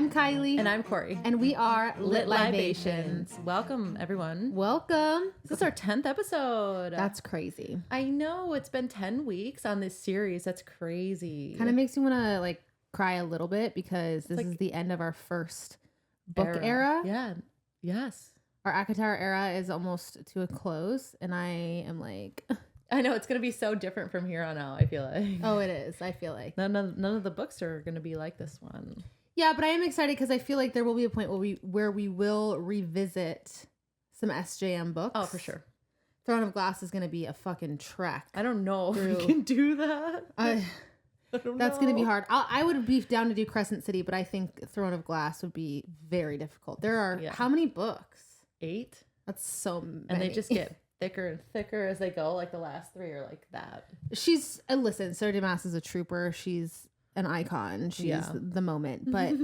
I'm Kylie. And I'm Corey. And we are Lit Libations. Welcome, everyone. Welcome. This is our 10th episode. That's crazy. I know. It's been 10 weeks on this series. That's crazy. Kind of makes me want to cry a little bit because this is the end of our first book era. Yeah. Yes. Our ACOTAR era is almost to a close. And I am like... I know. It's going to be so different from here on out, I feel like. Oh, it is. I feel like. None of the books are going to be like this one. Yeah, but I am excited because I feel like there will be a point where we will revisit some SJM books. Oh, for sure. Throne of Glass is going to be a fucking trek. I don't know if we can do that. That's going to be hard. I would be down to do Crescent City, but I think Throne of Glass would be very difficult. There are how many books? 8. That's so many. And they just get thicker and thicker as they go. Like the last 3 are like that. She's listen, Sarah Damas is a trooper. She's an icon. She's the moment. But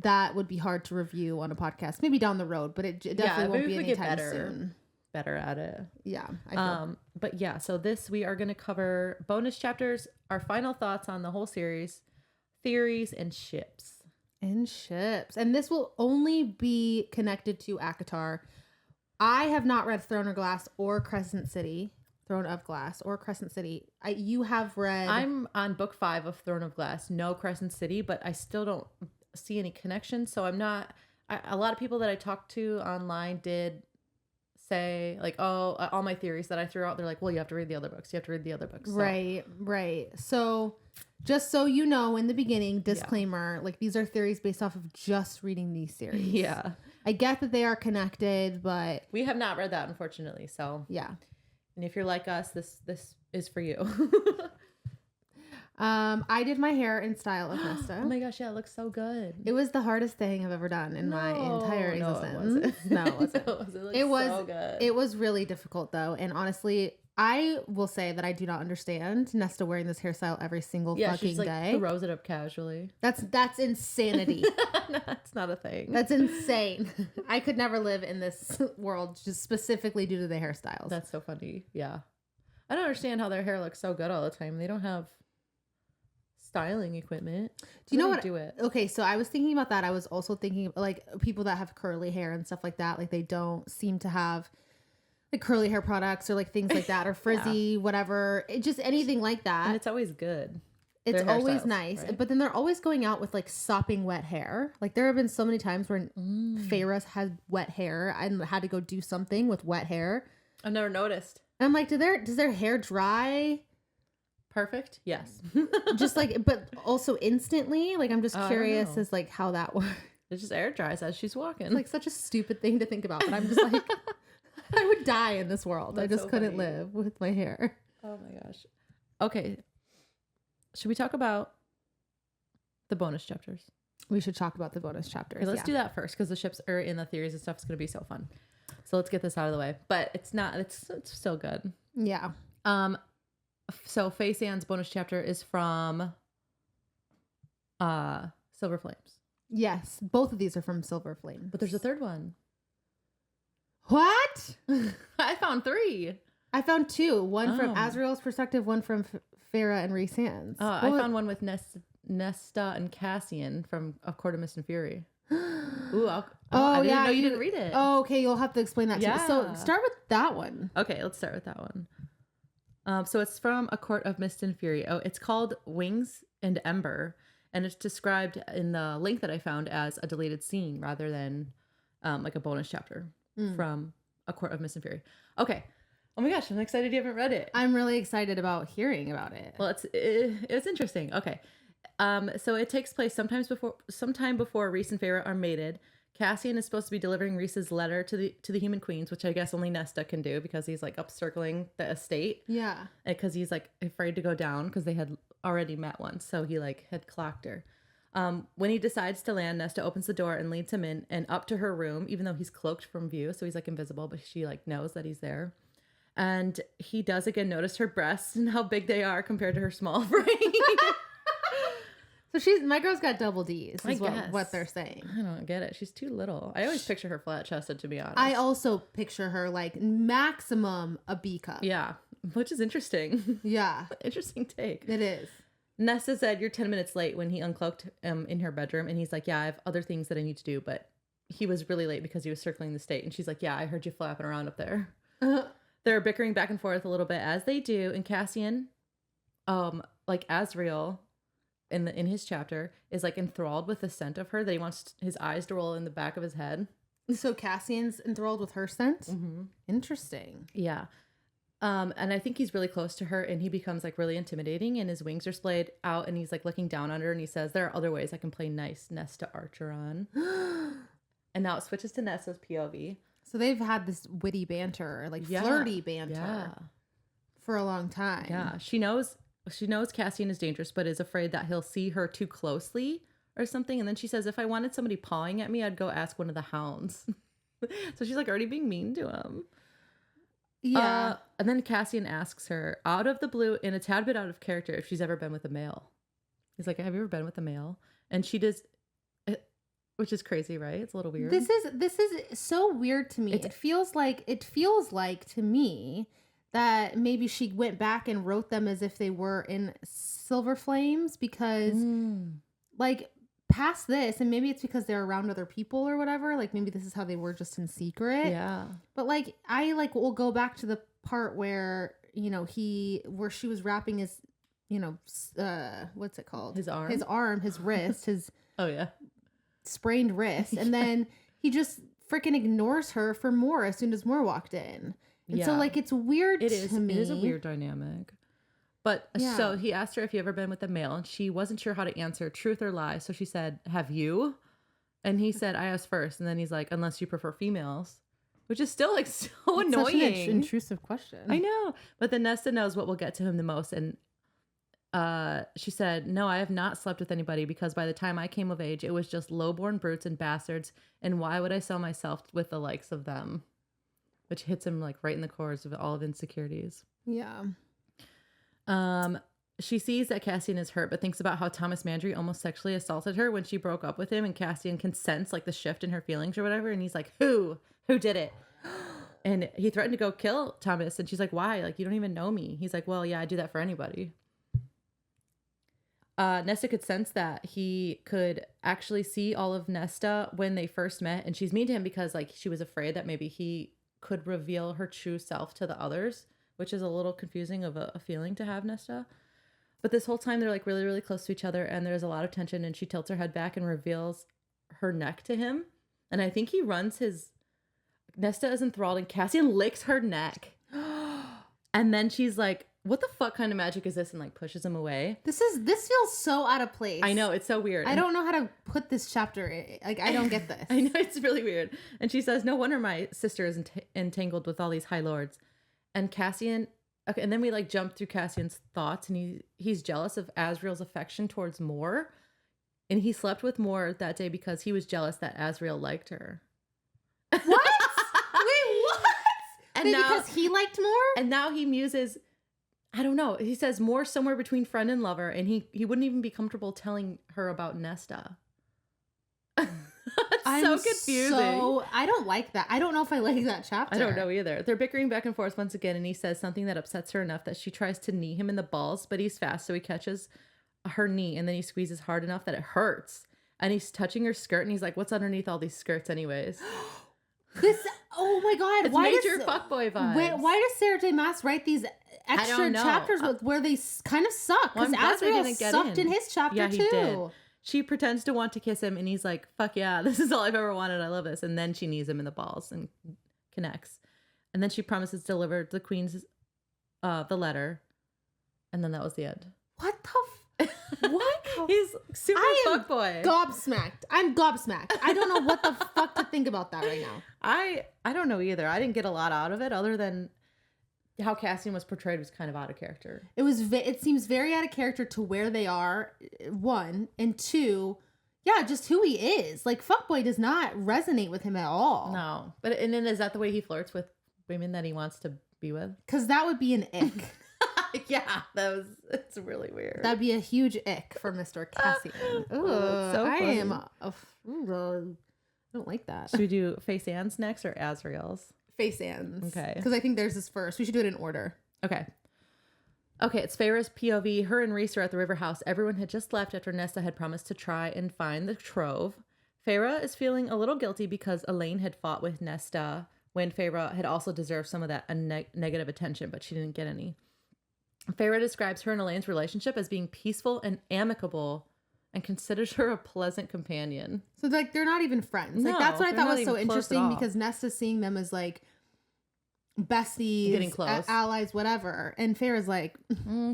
that would be hard to review on a podcast. Maybe down the road, but it definitely won't be anytime soon. Better at it. Yeah. I feel. But yeah, so we are going to cover bonus chapters, our final thoughts on the whole series, theories, and ships. And this will only be connected to ACOTAR. I have not read Throne of Glass or Crescent City. Throne of Glass or Crescent City. You have read... I'm on book 5 of Throne of Glass. No Crescent City, but I still don't see any connection. So I'm not... a lot of people that I talked to online did say, like, oh, all my theories that I threw out, they're like, well, you have to read the other books. You have to read the other books. So. Right. So just so you know, in the beginning, disclaimer, these are theories based off of just reading these series. Yeah. I get that they are connected, but... We have not read that, unfortunately, so... Yeah. And if you're like us, this is for you. I did my hair in style of Nesta. Oh my gosh, yeah, it looks so good. It was the hardest thing I've ever done in my entire existence. No, it wasn't. It was so good. It was really difficult though, and honestly, I will say that I do not understand Nesta wearing this hairstyle every single fucking day. She throws it up casually. That's insanity. No, that's not a thing. That's insane. I could never live in this world just specifically due to the hairstyles. That's so funny. Yeah. I don't understand how their hair looks so good all the time. They don't have styling equipment. Do you know what? Do it. Okay, so I was thinking about that. I was also thinking people that have curly hair and stuff like that. They don't seem to have curly hair products or things like that or frizzy, whatever. Just anything like that. And it's always good. It's always nice. Right? But then they're always going out with sopping wet hair. There have been so many times where Feyre's had wet hair and had to go do something with wet hair. I've never noticed. And I'm like, does their hair dry? Perfect. Yes. Just but also instantly. I'm just curious as how that works. It just air dries as she's walking. It's such a stupid thing to think about, but I'm just I would die in this world. That's I just couldn't live with my hair. Oh my gosh. Okay. Should we talk about the bonus chapters? We should talk about the bonus chapters. Okay, let's do that first because the ships are in the theories and stuff is going to be so fun. So let's get this out of the way. But it's still good. Yeah. So Faye Sand's bonus chapter is from Silver Flames. Yes. Both of these are from Silver Flames. But there's a third one. What? I found 3. I found 2. One from Azrael's perspective, one from Feyre and Rhys Sands. I found one with Nesta and Cassian from A Court of Mist and Fury. Ooh, I didn't know you didn't read it. Oh, okay. You'll have to explain that to me. So start with that one. Okay, let's start with that one. So it's from A Court of Mist and Fury. Oh, it's called Wings and Ember, and it's described in the link that I found as a deleted scene rather than a bonus chapter from A Court of Mist and Fury. Okay. Oh my gosh, I'm excited you haven't read it. I'm really excited about hearing about it. Well, it's interesting. Okay. So it takes place sometime before Rhys and Feyre are mated. Cassian is supposed to be delivering Rhys's letter to the human queens, which I guess only Nesta can do because he's up circling the estate. Yeah. Because he's afraid to go down because they had already met once. So he had clocked her. When he decides to land, Nesta opens the door and leads him in and up to her room, even though he's cloaked from view. So he's invisible, but she knows that he's there. And he does again notice her breasts and how big they are compared to her small frame. So my girl's got double D's is what they're saying. I don't get it. She's too little. I always picture her flat chested, to be honest. I also picture her maximum a B cup. Yeah. Which is interesting. Yeah. Interesting take. It is. Nesta said, "You're 10 minutes late," when he uncloaked in her bedroom. And he's like, "Yeah, I have other things that I need to do." But he was really late because he was circling the state. And she's like, "Yeah, I heard you flapping around up there." They're bickering back and forth a little bit, as they do. And Cassian, like Azriel in his chapter, is like enthralled with the scent of her, that he wants his eyes to roll in the back of his head. So Cassian's enthralled with her scent? Mm-hmm. Interesting. Yeah. And I think he's really close to her, and he becomes like really intimidating, and his wings are splayed out, and he's like looking down on her, and he says, "There are other ways I can play nice Nesta Archer on." And now it switches to Nesta's POV. So they've had this witty banter, like flirty banter for a long time. Yeah. She knows Cassian is dangerous, but is afraid that he'll see her too closely or something. And then she says, "If I wanted somebody pawing at me, I'd go ask one of the hounds." So she's like already being mean to him. Yeah. And then Cassian asks her out of the blue, and a tad bit out of character, if she's ever been with a male. He's like, "Have you ever been with a male?" And she does, which is crazy, right? It's a little weird. This is so weird to me. It feels like to me that maybe she went back and wrote them as if they were in Silver Flames, because like past this, and maybe it's because they're around other people or whatever, like maybe this is how they were just in secret. Yeah. But like I like will go back to the part where, you know, where she was wrapping his, you know, what's it called? His arm, his wrist, his oh yeah, sprained wrist, and then he just freaking ignores her for Moore as soon as Moore walked in. And so like it's weird to me. It is a weird dynamic. But so he asked her if you ever been with a male, and she wasn't sure how to answer, truth or lie. So she said, "Have you?" And he said, "I asked first." And then he's like, "Unless you prefer females," which is still like so annoying. Such an intrusive question. I know. But then Nesta knows what will get to him the most. And she said, "No, I have not slept with anybody, because by the time I came of age, it was just lowborn brutes and bastards. And why would I sell myself with the likes of them?" Which hits him like right in the cores of all of insecurities. Yeah. She sees that Cassian is hurt, but thinks about how Thomas Mandry almost sexually assaulted her when she broke up with him, and Cassian can sense like the shift in her feelings or whatever. And he's like, Who did it? And he threatened to go kill Thomas. And she's like, "Why? Like, you don't even know me." He's like, "Well, yeah, I do that for anybody." Nesta could sense that he could actually see all of Nesta when they first met. And she's mean to him because like she was afraid that maybe he could reveal her true self to the others, which is a little confusing of a feeling to have, Nesta. But this whole time they're like really, really close to each other, and there's a lot of tension, and she tilts her head back and reveals her neck to him. And I think he runs Nesta is enthralled, and Cassian licks her neck. And then she's like, "What the fuck kind of magic is this?" And like pushes him away. This feels so out of place. I know, it's so weird. I don't know how to put this chapter in. Like, I don't get this. I know, it's really weird. And she says, "No wonder my sister is entangled with all these high lords." And Cassian, okay, and then we like jump through Cassian's thoughts, and he's jealous of Azriel's affection towards Moore. And he slept with Moore that day because he was jealous that Azriel liked her. What? Wait, what? And Wait, now, because he liked Moore? And now he muses, I don't know. He says Moore somewhere between friend and lover, and he wouldn't even be comfortable telling her about Nesta. It's so confusing. I don't like that. I don't know if I like that chapter. I don't know either. They're bickering back and forth once again, and he says something that upsets her enough that she tries to knee him in the balls, but he's fast, so he catches her knee, and then he squeezes hard enough that it hurts. And he's touching her skirt, and he's like, "What's underneath all these skirts anyways?" Oh my God. It's major fuckboy vibes. Why does Sarah J. Maas write these extra chapters where they kind of suck? Because Azriel sucked in his chapter too. He did. She pretends to want to kiss him, and he's like, "Fuck yeah, this is all I've ever wanted. I love this." And then she knees him in the balls and connects. And then she promises to deliver the queen's the letter. And then that was the end. What the what? He's super fuckboy. Gobsmacked. I'm gobsmacked. I don't know what the fuck to think about that right now. I don't know either. I didn't get a lot out of it other than how Cassian was portrayed was kind of out of character. It seems very out of character to where they are, one, and two, yeah, just who he is. Like, fuckboy does not resonate with him at all. No. And then is that the way he flirts with women that he wants to be with? Because that would be an ick. Yeah, it's really weird. That'd be a huge ick for Mr. Cassian. Oh, so funny. I don't like that. Should we do Face Anne's next or Azriel's? Face Anne's. Okay. Because I think theirs is first. We should do it in order. Okay. Okay, it's Feyre's POV. Her and Reese are at the river house. Everyone had just left after Nesta had promised to try and find the trove. Feyre is feeling a little guilty because Elaine had fought with Nesta when Feyre had also deserved some of that negative attention, but she didn't get any. Feyre describes her and Elaine's relationship as being peaceful and amicable and considers her a pleasant companion. So like they're not even friends. Like No, that's what I they're thought not was so even close at interesting all. because Nesta's seeing them as like besties, Getting close. allies, whatever. And Feyre's like,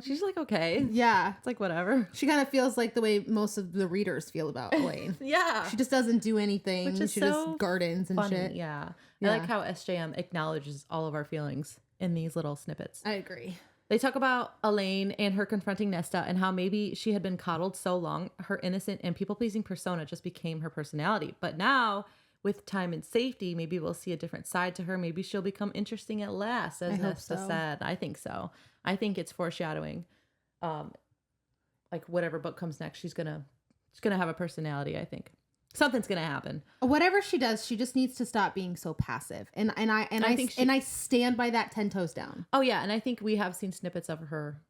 She's like, okay. yeah. It's like, whatever. She kind of feels like the way most of the readers feel about Elaine. Yeah. She just doesn't do anything. Which is she so just gardens and funny. shit. Yeah. Yeah. I like how SJM acknowledges all of our feelings in these little snippets. I agree. They talk about Elaine and her confronting Nesta and how maybe she had been coddled so long, her innocent and people-pleasing persona just became her personality. But now, with time and safety, maybe we'll see a different side to her. Maybe she'll become interesting at last, as Nesta said. I think so. I think it's foreshadowing. Like whatever book comes next, she's gonna have a personality, I think. Something's gonna happen. Whatever she does, she just needs to stop being so passive. And I stand by that 10 toes down. Oh yeah, and I think we have seen snippets of her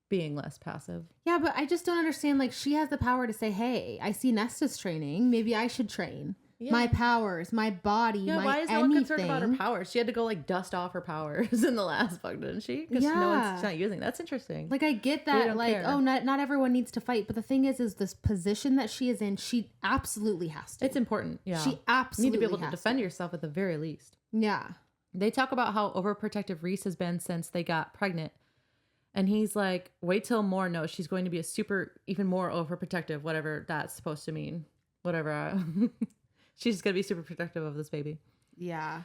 being less passive. Yeah, but I just don't understand. Like, she has the power to say, hey, I see Nesta's training. Maybe I should train. Yeah. My powers, my body, yeah, my why is no anything. one concerned about her powers? She had to go like dust off her powers in the last book, didn't she? Because she's not using. That's interesting. Like, I get that, like, care. Not everyone needs to fight, but the thing is this position that she is in, she absolutely has to. It's important. Yeah, she absolutely you need to be able to defend yourself at the very least. Yeah. They talk about how overprotective Reese has been since they got pregnant. And he's like, wait till Moore knows she's going to be even more overprotective, whatever that's supposed to mean. Whatever. She's going to be super protective of this baby. Yeah.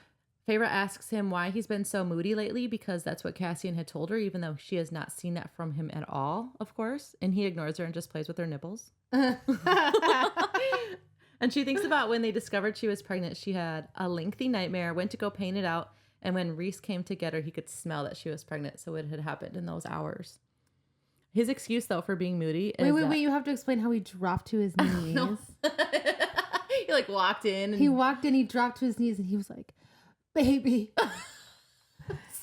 Feyre asks him why he's been so moody lately, because that's what Cassian had told her, even though she has not seen that from him at all, of course. And he ignores her and just plays with her nipples. And she thinks about when they discovered she was pregnant. She had a lengthy nightmare, went to go paint it out. And when Reese came to get her, he could smell that she was pregnant. So it had happened in those hours. His excuse, though, for being moody is Wait. You have to explain how he dropped to his knees. No. He like walked in. He walked in, he dropped to his knees, and he was like, baby.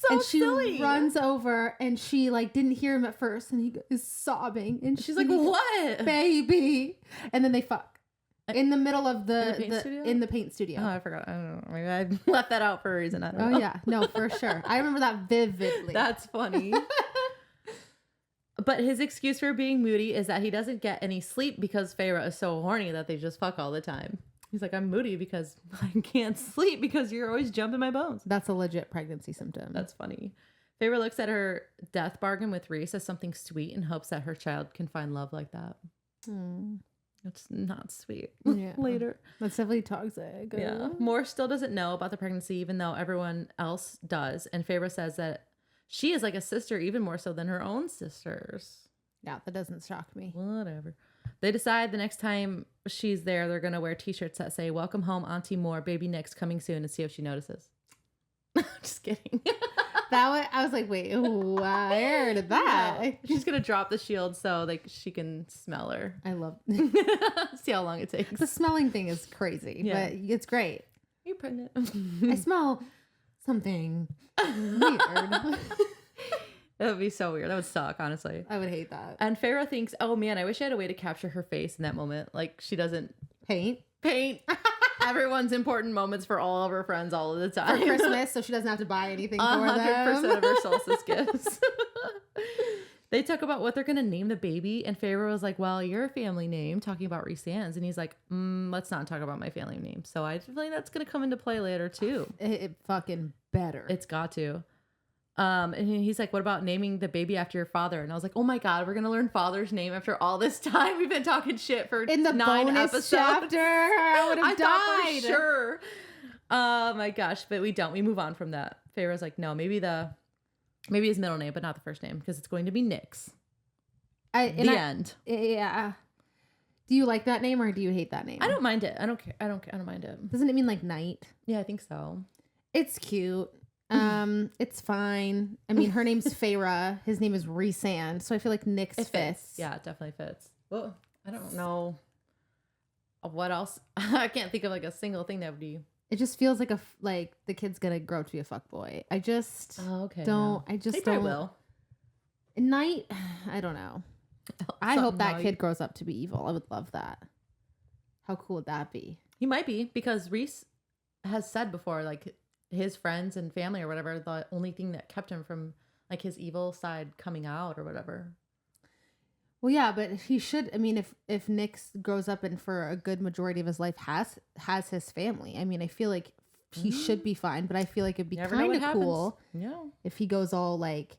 And she silly. runs over, and she like didn't hear him at first, and he is sobbing. And she's like, what? Baby. And then they fuck. In the middle of the paint studio. Oh, I forgot. I don't know. Maybe I left that out for a reason. I don't know. Oh, yeah. No, for sure. I remember that vividly. That's funny. But his excuse for being moody is that he doesn't get any sleep because Feyre is so horny that they just fuck all the time. He's like, I'm moody because I can't sleep because you're always jumping my bones. That's a legit pregnancy symptom. That's funny. Feyre looks at her death bargain with Reese as something sweet and hopes that her child can find love like that. It's not sweet. Yeah. Later. That's definitely toxic. Yeah. Moore still doesn't know about the pregnancy, even though everyone else does. And Feyre says that she is like a sister, even more so than her own sisters. Yeah, that doesn't shock me. Whatever. They decide the next time she's there, they're going to wear t-shirts that say, welcome home, Auntie Moore, baby Nick's coming soon, and see if she notices. Just kidding. I was like, wait, where did that? Yeah. She's going to drop the shield so like she can smell her. I love See how long it takes. The smelling thing is crazy, but it's great. You're pregnant. I smell something weird. That would be so weird. That would suck, honestly. I would hate that. And Feyre thinks, oh man, I wish I had a way to capture her face in that moment. Like she doesn't paint everyone's important moments for all of her friends all of the time. For Christmas, so she doesn't have to buy anything for them. 100% of her solstice gifts. They talk about what they're going to name the baby. And Feyre was like, well, your family name, talking about Reese Anne's. And he's like, let's not talk about my family name. So I feel like that's going to come into play later too. It fucking better. It's got to. And he's like, what about naming the baby after your father? And I was like, oh my God, we're going to learn father's name after all this time. We've been talking shit for in the 9 bonus episodes. Chapter. I would have died. For sure. Oh my gosh. But we don't. We move on from that. Feyre's like, no, maybe his middle name, but not the first name, because it's going to be Nyx. End. Yeah. Do you like that name or do you hate that name? I don't mind it. I don't care. I don't mind it. Doesn't it mean like night? Yeah, I think so. It's cute. It's fine. I mean, her name's Feyre. His name is Rhysand. So I feel like Nyx fits. Yeah, it definitely fits. Well, I don't know what else. I can't think of like a single thing that would be. It just feels like like the kid's gonna grow up to be a fuckboy. I just don't. Yeah. I just they don't. Will. Night, I don't know. I hope that Night. kid grows up to be evil. I would love that. How cool would that be? He might be, because Reese has said before, like, his friends and family or whatever, the only thing that kept him from, like, his evil side coming out or whatever. Well, yeah, but he should. I mean, if Nick grows up and for a good majority of his life has his family, I mean, I feel like he should be fine. But I feel like it'd be kind of cool if he goes all like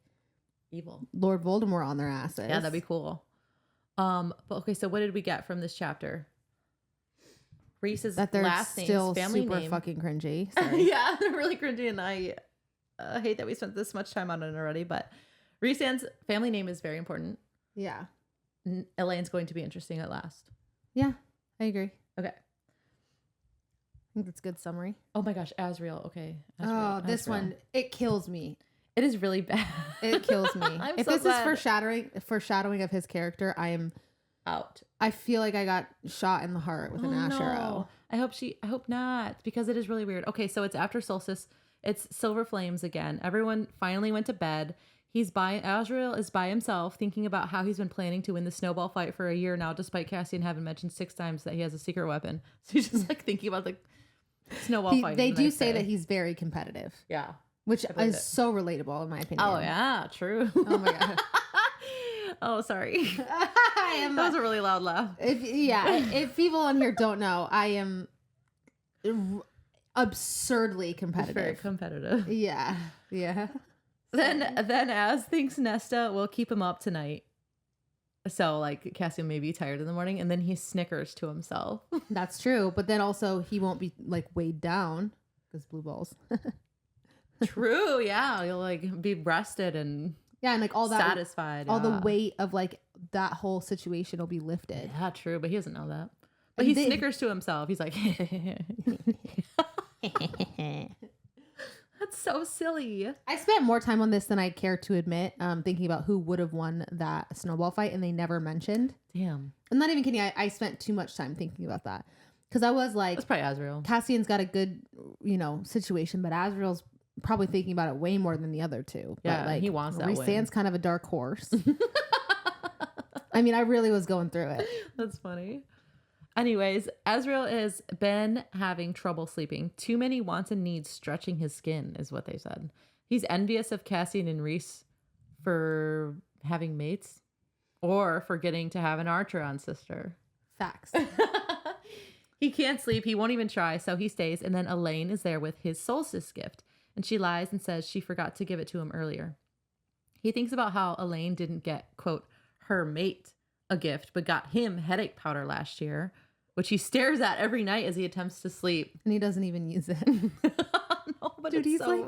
evil, Lord Voldemort on their asses. Yeah, that'd be cool. But okay, so what did we get from this chapter? Reese's that they're last still name's family super name. Fucking cringy. Sorry. Yeah, they're really cringy, and I hate that we spent this much time on it already. But Reese's family name is very important. Yeah. Elaine's going to be interesting at last. Yeah, I agree. Okay. I think that's a good summary. Oh my gosh, Asriel. Okay. This one, it kills me. It is really bad. It kills me. If so this glad. is foreshadowing of his character, I am out. I feel like I got shot in the heart with an ash arrow. I hope not, because it is really weird. Okay, so it's after solstice. It's Silver Flames again. Everyone finally went to bed. Asriel is by himself, thinking about how he's been planning to win the snowball fight for a year now, despite Cassian having mentioned 6 times that he has a secret weapon. So he's just like thinking about the snowball fight. They do say that he's very competitive. Yeah. Which is so relatable in my opinion. Oh yeah, true. Oh my god. Oh, sorry. That was a really loud laugh. If people on here don't know, I am absurdly competitive. Very competitive. Yeah. Yeah. Then Az thinks Nesta will keep him up tonight. So like Cassian may be tired in the morning, and then he snickers to himself. That's true. But then also he won't be like weighed down because blue balls. True. Yeah. He'll like be rested and like all that satisfied. All the weight of like that whole situation will be lifted. Yeah, true. But he doesn't know that. But he snickers to himself. He's like, that's so silly. I spent more time on this than I care to admit, thinking about who would have won that snowball fight, and they never mentioned. Damn. I'm not even kidding. I spent too much time thinking about that. Because I was like... That's probably Asriel. Cassian's got a good, situation, but Asriel's probably thinking about it way more than the other two. Yeah, but like, he wants that Rhys-Sand's kind of a dark horse. I mean, I really was going through it. That's funny. Anyways, Asriel has been having trouble sleeping. Too many wants and needs stretching his skin is what they said. He's envious of Cassian and Rhys for having mates or for getting to have an archer on sister. Facts. He can't sleep. He won't even try. So he stays. And then Elaine is there with his solstice gift. And she lies and says she forgot to give it to him earlier. He thinks about how Elaine didn't get, quote, her mate a gift, but got him headache powder last year, which he stares at every night as he attempts to sleep. And he doesn't even use it. No, but Dude, it's he's so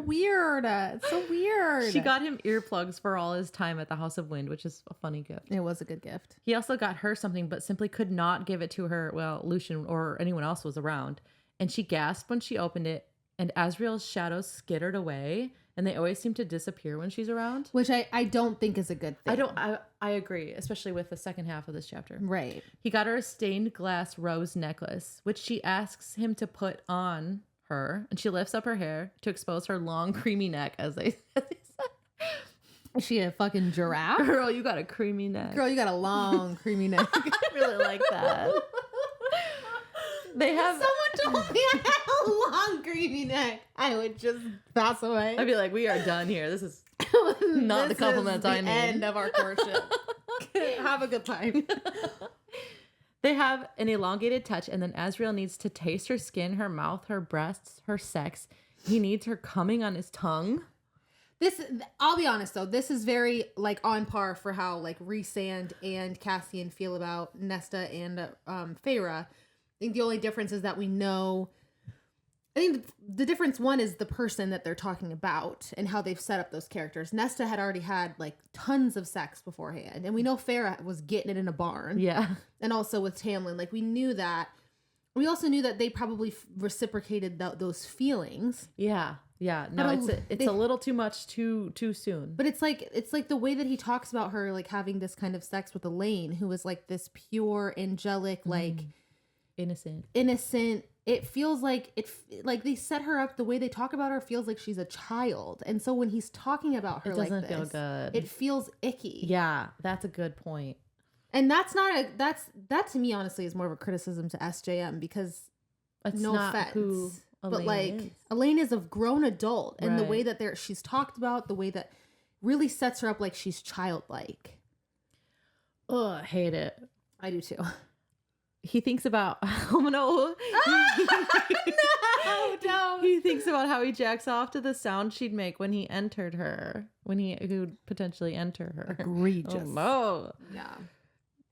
weird. It's so weird. She got him earplugs for all his time at the House of Wind, which is a funny gift. It was a good gift. He also got her something, but simply could not give it to her. Well, Lucian or anyone else was around. And she gasped when she opened it, and Asriel's shadows skittered away, and they always seem to disappear when she's around. Which I don't think is a good thing. I agree, especially with the second half of this chapter. Right. He got her a stained glass rose necklace, which she asks him to put on her, and she lifts up her hair to expose her long, creamy neck, as they said. Is she a fucking giraffe? Girl, you got a creamy neck. Girl, you got a long, creamy neck. I really like that. They have... Someone told me I had a long, creamy neck. I would just pass away. I'd be like, we are done here. This is not the compliments I need. End of our courtship. Have a good time. They have an elongated touch, and then Asriel needs to taste her skin, her mouth, her breasts, her sex. He needs her coming on his tongue. I'll be honest though, this is very like on par for how like Rhys-Sand and Cassian feel about Nesta and Feyre. I think the only difference is that we know. I think the difference one is the person that they're talking about and how they've set up those characters. Nesta had already had like tons of sex beforehand, and we know Feyre was getting it in a barn. Yeah, and also with Tamlin, like we knew that. We also knew that they probably reciprocated those feelings. Yeah. Yeah, no, it's a little too much too soon. But it's like the way that he talks about her like having this kind of sex with Elaine, who is like this pure angelic like innocent. It feels like like they set her up, the way they talk about her feels like she's a child. And so when he's talking about her like this, it doesn't feel good. It feels icky. Yeah, that's a good point. And that to me honestly is more of a criticism to SJM, because It's no not offense, who but Elaine like is. Elaine is a grown adult, and the Right. way that she's talked about, the way that really sets her up like she's childlike. Ugh, I hate it. I do too. He thinks about no. No. He thinks about how he jacks off to the sound she'd make when he entered her, when he would potentially enter her. Egregious. Oh, no. Yeah.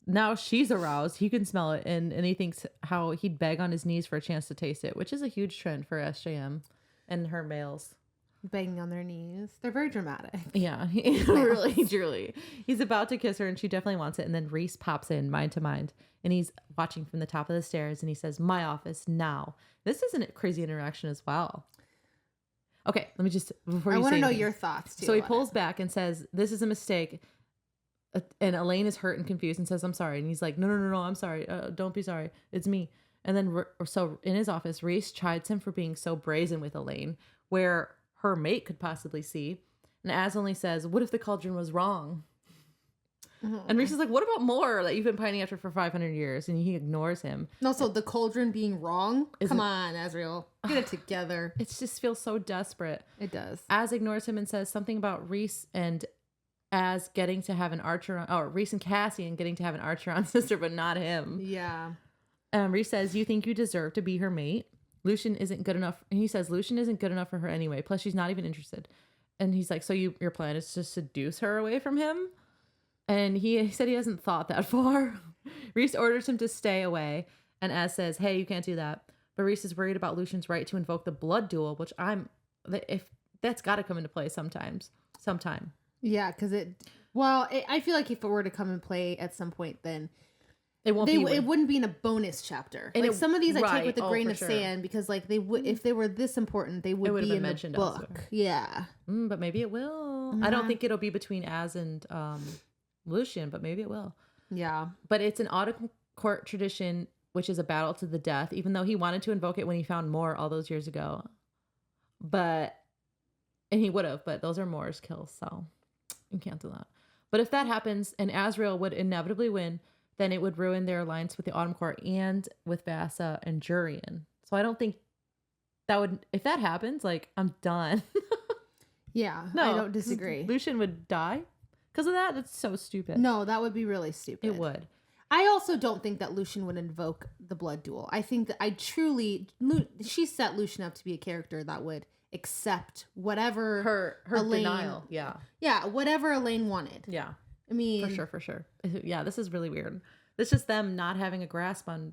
Now she's aroused. He can smell it, and he thinks how he'd beg on his knees for a chance to taste it, which is a huge trend for SJM and her males. Banging on their knees. They're very dramatic. Yeah, really, truly. He's about to kiss her, and she definitely wants it. And then Reese pops in, mind to mind, and he's watching from the top of the stairs, and he says, "My office now." This is a crazy interaction as well. Okay, let me just before I you want say to know anything. your thoughts too. So he on pulls it. back and says, "This is a mistake." And Elaine is hurt and confused and says, "I'm sorry." And he's like, No, I'm sorry. Don't be sorry. It's me." And then, so in his office, Reese chides him for being so brazen with Elaine, where her mate could possibly see. And Az only says, "What if the cauldron was wrong?" And Reese is like, "What about more that you've been pining after for 500 years?" And he ignores him. And also, the cauldron being wrong. Isn't- Come on, Azriel. Get it together. It just feels so desperate. It does. Az ignores him and says something about Reese and Az getting to have an Archeron, or Reese and Cassian getting to have an Archeron sister, but not him. Yeah. Reese says, "You think you deserve to be her mate? Lucian isn't good enough." And he says, "Lucian isn't good enough for her anyway. Plus, she's not even interested." And he's like, "So your plan is to seduce her away from him?" And he said he hasn't thought that far. Reese orders him to stay away. And Az says, "Hey, you can't do that." But Reese is worried about Lucian's right to invoke the blood duel, which if that's got to come into play sometime. Yeah, because I feel like if it were to come and play at some point, then It won't it wouldn't be in a bonus chapter. And like some of these I take with a grain for of sure. sand, because like they would, if they were this important, they would would've be been in the mentioned book. elsewhere. Yeah. But maybe it will. I don't think it'll be between Az and Lucian, but maybe it will. Yeah. But it's an autumn court tradition, which is a battle to the death, even though he wanted to invoke it when he found Moore all those years ago. And he would have, but those are Moore's kills, so you can't do that. But if that happens and Azrael would inevitably win, then it would ruin their alliance with the Autumn Court and with Vassa and Jurian. So I don't think that would, if that happens, like, I'm done. Yeah. No, I don't disagree. Lucian would die because of that. That's so stupid. No, that would be really stupid. It would. I also don't think that Lucian would invoke the blood duel. I think that she set Lucian up to be a character that would accept whatever Her Elaine, denial. Yeah. Yeah, whatever Elaine wanted. Yeah. I mean, For sure. Yeah, this is really weird. It's just them not having a grasp on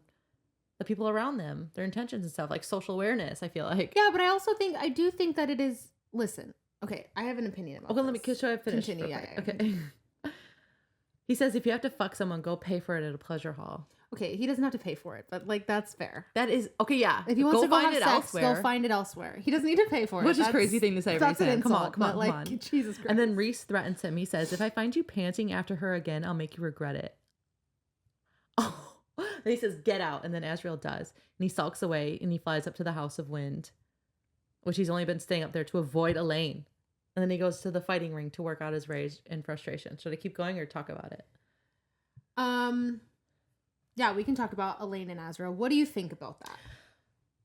the people around them, their intentions and stuff, like social awareness, I feel like. Yeah, but I do think that it is, listen, okay, I have an opinion about this. Should I finish? Continue, yeah. Okay. He says, if you have to fuck someone, go pay for it at a pleasure hall. Okay, he doesn't have to pay for it, but like that's fair. That is okay. Yeah, If he wants to go have sex, elsewhere. go find it elsewhere. He doesn't need to pay for it. Which is a crazy thing to say. That's an insult. Come on. Like, Jesus Christ. And then Reese threatens him. He says, "If I find you panting after her again, I'll make you regret it." Oh, then he says, "Get out." And then Azrael does, and he sulks away, and he flies up to the House of Wind, which he's only been staying up there to avoid Elaine. And then he goes to the fighting ring to work out his rage and frustration. Should I keep going or talk about it? Yeah, we can talk about Elaine and Azrael. What do you think about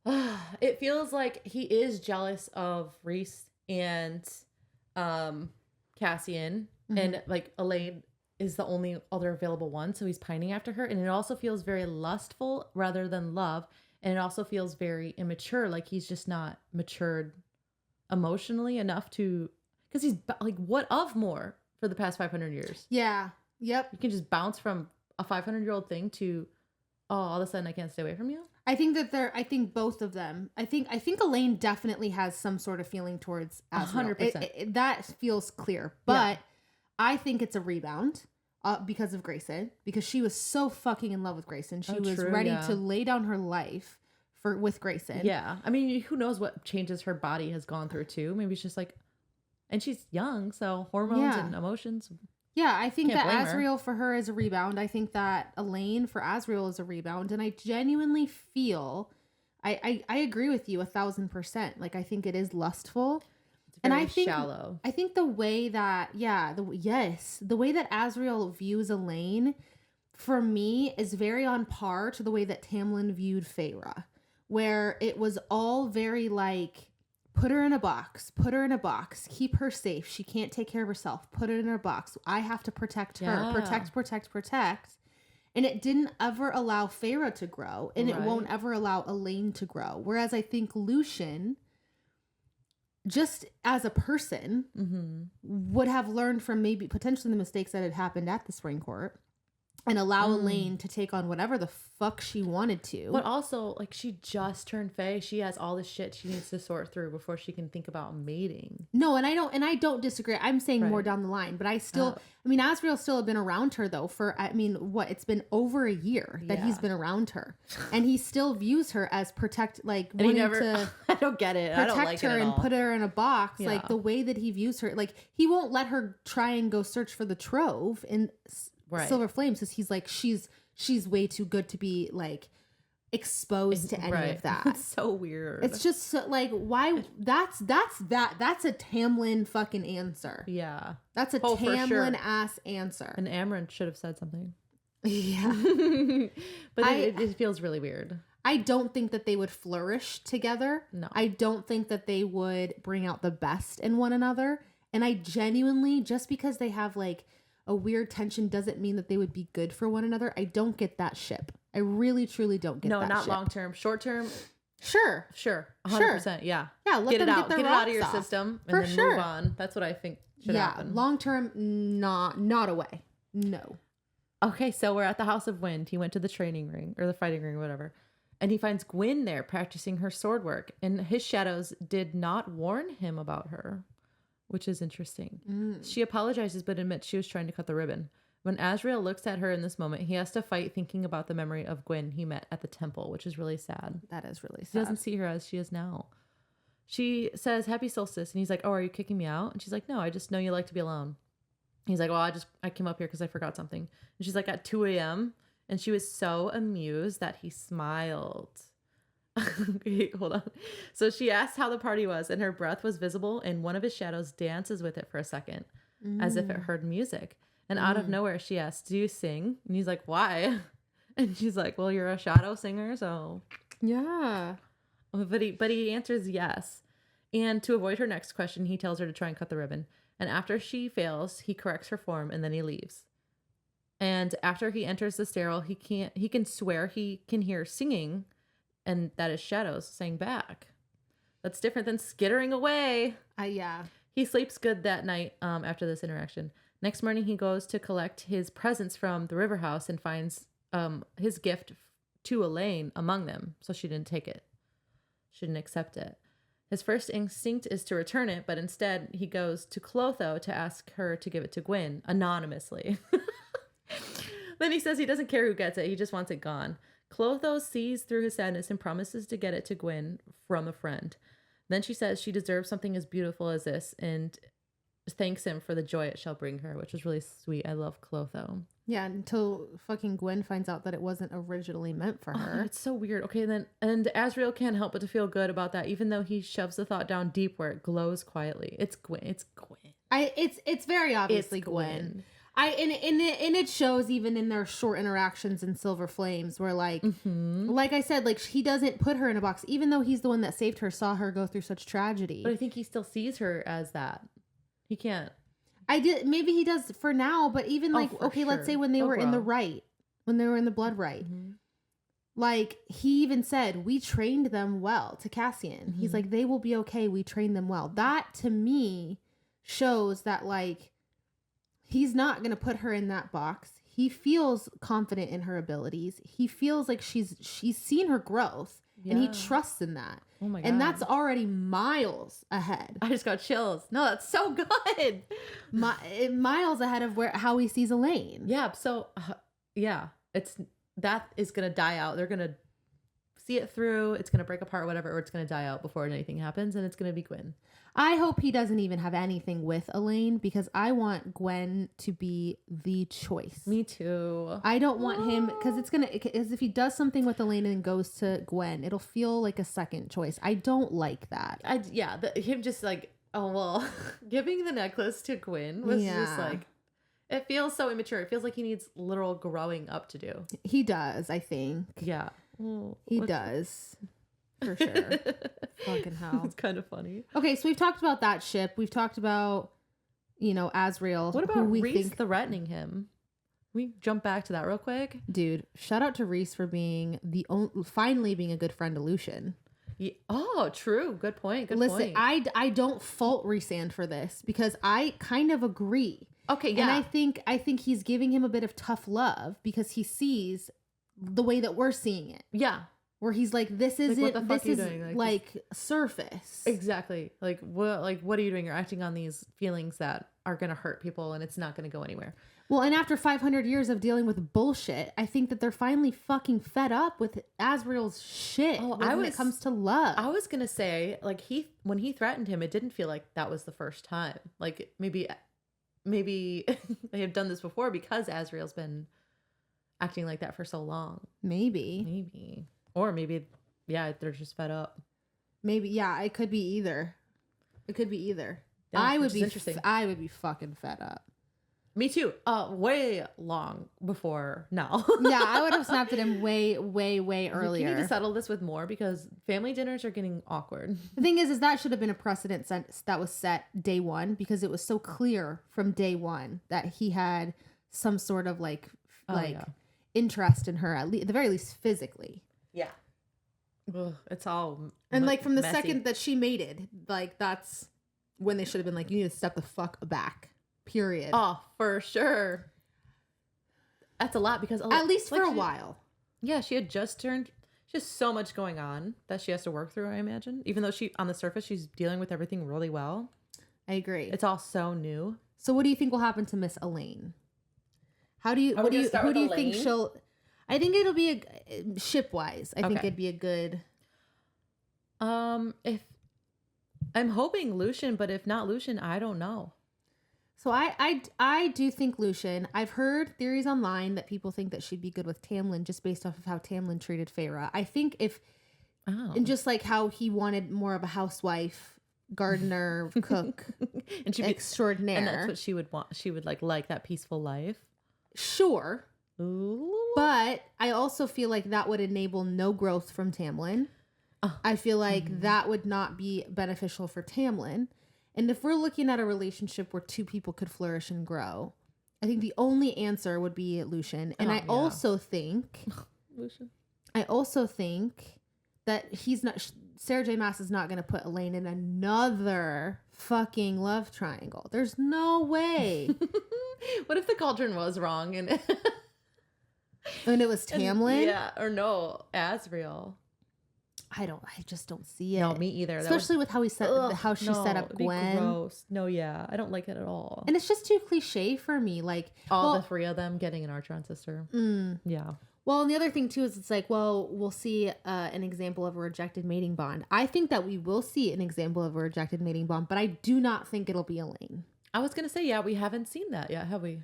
that? It feels like he is jealous of Reese and Cassian, and like Elaine is the only other available one, so he's pining after her. And it also feels very lustful rather than love, and it also feels very immature, like he's just not matured emotionally enough to, because he's like, what of more for the past 500 years? Yeah. Yep. You can just bounce from a 500-year-old thing to, oh, all of a sudden I can't stay away from you. I think both of them. I think Elaine definitely has some sort of feeling towards Azrael. 100%. That feels clear. But I think it's a rebound because of Grayson, because she was so fucking in love with Grayson. She was ready to lay down her life with Grayson. Yeah. I mean, who knows what changes her body has gone through too. Maybe it's just like, and she's young, so hormones and emotions. Yeah, I think Can't that blame her. Azriel for her is a rebound. I think that Elaine for Azriel is a rebound. And I genuinely feel, I agree with you 1,000%. Like, I think it is lustful. It's And very I think, shallow. I think the way that, the way that Azriel views Elaine, for me, is very on par to the way that Tamlin viewed Feyre. Where it was all very like, put her in a box, keep her safe. She can't take care of herself. Put her in a box. I have to protect her. Yeah. Protect. And it didn't ever allow Feyre to grow. And it won't ever allow Elaine to grow. Whereas I think Lucian, just as a person, would have learned from maybe potentially the mistakes that had happened at the Spring Court. And allow Elaine to take on whatever the fuck she wanted to. But also, like, she just turned Fae. She has all this shit she needs to sort through before she can think about mating. No, and I don't disagree. I'm saying more down the line, but I still, I mean, Azriel still have been around her though for, I mean, what? It's been over a year that he's been around her, and he still views her as wanting to. I don't get it. I don't like her it at and all. put her in a box. Yeah. Like the way that he views her, like he won't let her try and go search for the trove in Silver Flames, because he's like, she's way too good to be like exposed to any of that. It's so weird. It's just so, like, why? That's a Tamlin fucking answer. Yeah, that's a Tamlin ass answer. And Amryn should have said something. Yeah, but it feels really weird. I don't think that they would flourish together. No, I don't think that they would bring out the best in one another. And I genuinely, just because they have like a weird tension doesn't mean that they would be good for one another. I don't get that ship. I really, truly don't get that ship. No, not long term. Short term, Sure. 100%. Yeah. Yeah, let them get it out of your system and then move on. That's what I think should happen. Long term, not away. No. Okay, so we're at the House of Wind. He went to the training ring or the fighting ring or whatever. And he finds Gwyn there practicing her sword work. And his shadows did not warn him about her, which is interesting. She apologizes but admits she was trying to cut the ribbon. When Azriel looks at her in this moment, he has to fight thinking about the memory of Gwyn he met at the temple, which is really sad. That is really sad. He doesn't see her as she is now. She says, "Happy solstice." And he's like, "Oh, are you kicking me out?" And she's like, "No, I just know you like to be alone." He's like, "Well, I came up here because I forgot something." And she's like, "At 2 a.m.?" And she was so amused that he smiled. Okay, hold on. So she asked how the party was, and her breath was visible, and one of his shadows dances with it for a second, as if it heard music. And out of nowhere, she asks, "Do you sing?" And he's like, "Why?" And she's like, "Well, you're a shadow singer, so..." Yeah. But he answers yes. And to avoid her next question, he tells her to try and cut the ribbon. And after she fails, he corrects her form, and then he leaves. And after he enters the stairwell, he can swear he can hear singing, and that is shadows saying back. That's different than skittering away. Yeah. He sleeps good that night after this interaction. Next morning, he goes to collect his presents from the river house and finds his gift to Elaine among them. So she didn't take it. She didn't accept it. His first instinct is to return it, but instead he goes to Clotho to ask her to give it to Gwyn anonymously. Then he says he doesn't care who gets it. He just wants it gone. Clotho sees through his sadness and promises to get it to Gwyn from a friend. Then she says she deserves something as beautiful as this and thanks him for the joy it shall bring her, which was really sweet. I love Clotho. Yeah, until fucking Gwyn finds out that it wasn't originally meant for her. It's so weird. Okay, and Azriel can't help but to feel good about that, even though he shoves the thought down deep where it glows quietly. It's Gwyn. It's Gwyn. It's very obviously Gwyn. And it shows even in their short interactions in Silver Flames where like I said, like he doesn't put her in a box, even though he's the one that saved her, saw her go through such tragedy. But I think he still sees her as that. He can't. Maybe he does for now, but even like, okay, sure. Let's say when they were in the right, when they were in the blood right, like he even said, we trained them well to Cassian. He's like, they will be okay. We trained them well. That to me shows that like, he's not going to put her in that box. He feels confident in her abilities. He feels like she's seen her growth and he trusts in that. Oh my God. And that's already miles ahead. I just got chills. No, that's so good. Miles ahead of how he sees Elaine. Yeah. So, that is going to die out. They're going to see it through. It's going to break apart, whatever, or it's going to die out before anything happens. And it's going to be Gwen. I hope he doesn't even have anything with Elaine because I want Gwen to be the choice. Me too. I don't want him because if he does something with Elaine and then goes to Gwen, it'll feel like a second choice. I don't like that. Him just like, oh, well, giving the necklace to Gwen was just like, it feels so immature. It feels like he needs literal growing up to do. He does, I think. Yeah. He does. For sure. Fucking hell. It's kind of funny. Okay, so we've talked about that ship. We've talked about, Azriel. What about Reese threatening him? We jump back to that real quick. Dude, shout out to Reese for being finally being a good friend to Lucian. Yeah. Oh, true. Good point. Listen, I don't fault Rhysand for this because I kind of agree. Okay, yeah. And I think he's giving him a bit of tough love because he sees the way that we're seeing it. Yeah. Where he's like, this isn't, what the fuck this are you is doing? like Surface. Exactly. Like what are you doing? You're acting on these feelings that are going to hurt people and it's not going to go anywhere. Well, and after 500 years of dealing with bullshit, I think that they're finally fucking fed up with Azriel's shit when it comes to love. I was going to say, like, when he threatened him, it didn't feel like that was the first time. Like, maybe they have done this before because Azriel's been acting like that for so long. Maybe. Or maybe, yeah, they're just fed up. Maybe, yeah, it could be either. Yeah, I would be fucking fed up. Me too. Way long before now. Yeah, I would have snapped at him way, way, way earlier. You need to settle this with more because family dinners are getting awkward. The thing is that should have been a precedent that was set day one because it was so clear from day one that he had some sort of interest in her, at the very least physically. Yeah. Ugh, it's all and like from the messy. second that she mated, like that's when they should have been like, you need to step the fuck back. Period. Oh, for sure. That's a lot because at least for a while. Yeah, she had just turned. She has so much going on that she has to work through. I imagine, even though on the surface she's dealing with everything really well. I agree. It's all so new. So, what do you think will happen to Miss Elaine? Who do you think she'll? I think it'll be a ship-wise. I think it'd be a good. If I'm hoping Lucian, but if not Lucian, I don't know. So I do think Lucian. I've heard theories online that people think that she'd be good with Tamlin just based off of how Tamlin treated Feyre. I think and just like how he wanted more of a housewife, gardener, cook, and she'd be extraordinaire. And that's what she would want. She would like that peaceful life. Sure. Ooh. But I also feel like that would enable no growth from Tamlin. I feel like that would not be beneficial for Tamlin. And if we're looking at a relationship where two people could flourish and grow, I think the only answer would be Lucian. And also think Lucian. I also think that Sarah J. Maas is not going to put Elaine in another fucking love triangle. There's no way. What if the cauldron was wrong and it was Tamlin? Azriel. I just don't see it. No, me either. Especially with how she set up Gwen. Gross. No, yeah, I don't like it at all. And it's just too cliche for me. Like the three of them getting an Archeron sister. Yeah. Well, and the other thing too is it's like, well, we'll see an example of a rejected mating bond. I think that we will see an example of a rejected mating bond, but I do not think it'll be Elaine. I was gonna say, yeah, we haven't seen that yet, have we?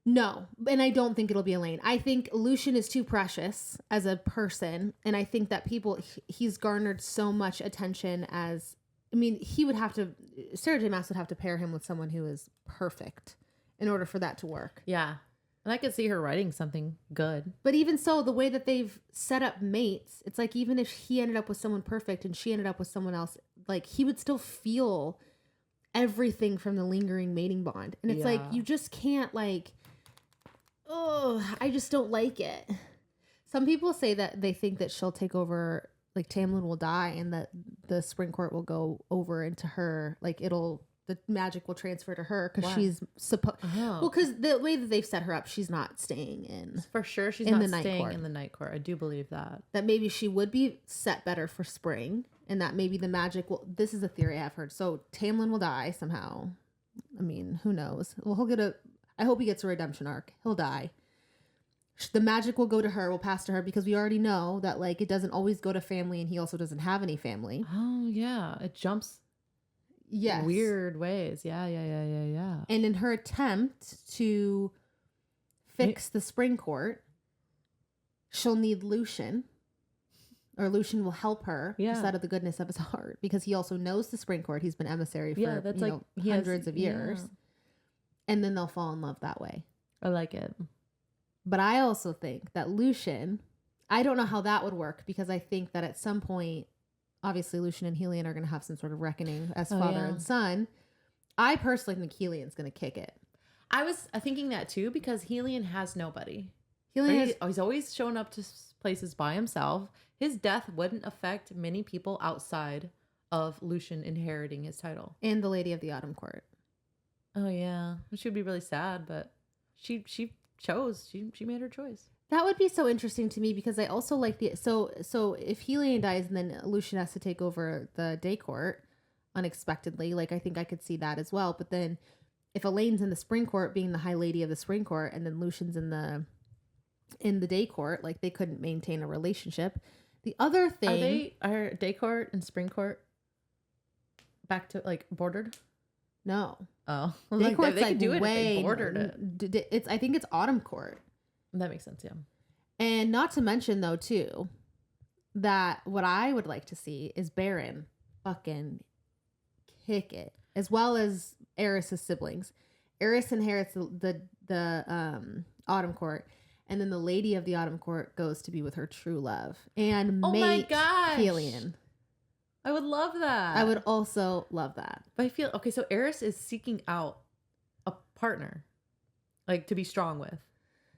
No, and I don't think it'll be Elaine. I think Lucian is too precious as a person, and I think that he's garnered so much attention Sarah J. Maas would have to pair him with someone who is perfect in order for that to work. Yeah, and I could see her writing something good. But even so, the way that they've set up mates, it's like even if he ended up with someone perfect and she ended up with someone else, like he would still feel everything from the lingering mating bond. And it's like, you just can't I just don't like it. Some people say that they think that she'll take over, like Tamlin will die and that the Spring Court will go over into her, like the magic will transfer to her because she's supposed. Well, because the way that they've set her up, she's not staying in. For sure, she's not staying in the Night Court. I do believe that. That maybe she would be set better for Spring, and that maybe the magic will. This is a theory I've heard. So Tamlin will die somehow. I mean, who knows? Well, I hope he gets a redemption arc. He'll die. The magic will go to her, will pass to her, because we already know that like it doesn't always go to family, and he also doesn't have any family. Oh yeah, it jumps. Yes. Weird ways. Yeah. And in her attempt to fix the spring court, she'll need Lucian, or Lucian will help her just out of the goodness of his heart, because he also knows the spring court. He's been emissary for that's like hundreds of years. And then they'll fall in love that way. I like it. But I also think that Lucian, I don't know how that would work, because I think that at some point, obviously Lucian and Helion are going to have some sort of reckoning as father and son. I personally think Helion's going to kick it. I was thinking that too, because Helion has nobody. He's always showing up to places by himself. His death wouldn't affect many people outside of Lucian inheriting his title. And the Lady of the Autumn Court. Oh yeah, she would be really sad, but she chose. She made her choice. That would be so interesting to me, because I also like so if Helion dies and then Lucian has to take over the day court unexpectedly, like I think I could see that as well. But then if Elaine's in the spring court, being the high lady of the spring court, and then Lucian's in the day court, like they couldn't maintain a relationship. The other thing, are day court and spring court back to like bordered? No. Oh, day court's they like could do it way, if they bordered it. I think it's autumn court. That makes sense, yeah. And not to mention, though, too, that what I would like to see is Baron fucking kick it, as well as Eris's siblings. Eris inherits the Autumn Court, and then the Lady of the Autumn Court goes to be with her true love and mate Helion. I would love that. I would also love that. But I feel, okay, so Eris is seeking out a partner, like to be strong with,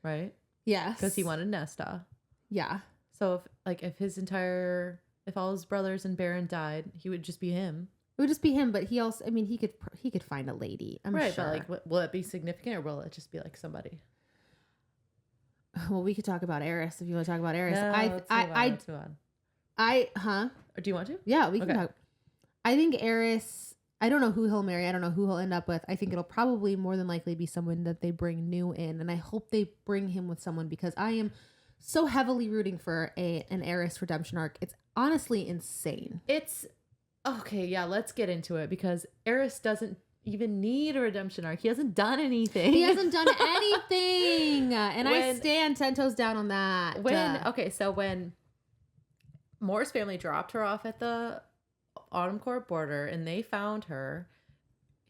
right? Yes. Because he wanted Nesta. Yeah. So if all his brothers and Baron died, he would just be him. It would just be him, but he also, I mean, he could find a lady. I'm sure. But like, will it be significant, or will it just be like somebody? Well, we could talk about Eris if you want to talk about Eris. No, let's move on. Or do you want to? Yeah, we can talk. I think Eris, I don't know who he'll marry. I don't know who he'll end up with. I think it'll probably more than likely be someone that they bring new in. And I hope they bring him with someone, because I am so heavily rooting for an Eris redemption arc. It's honestly insane. It's okay. Yeah, let's get into it, because Eris doesn't even need a redemption arc. He hasn't done anything. He hasn't done anything. And I stand 10 toes down on that. So when Moore's family dropped her off at the Autumn Court border and they found her,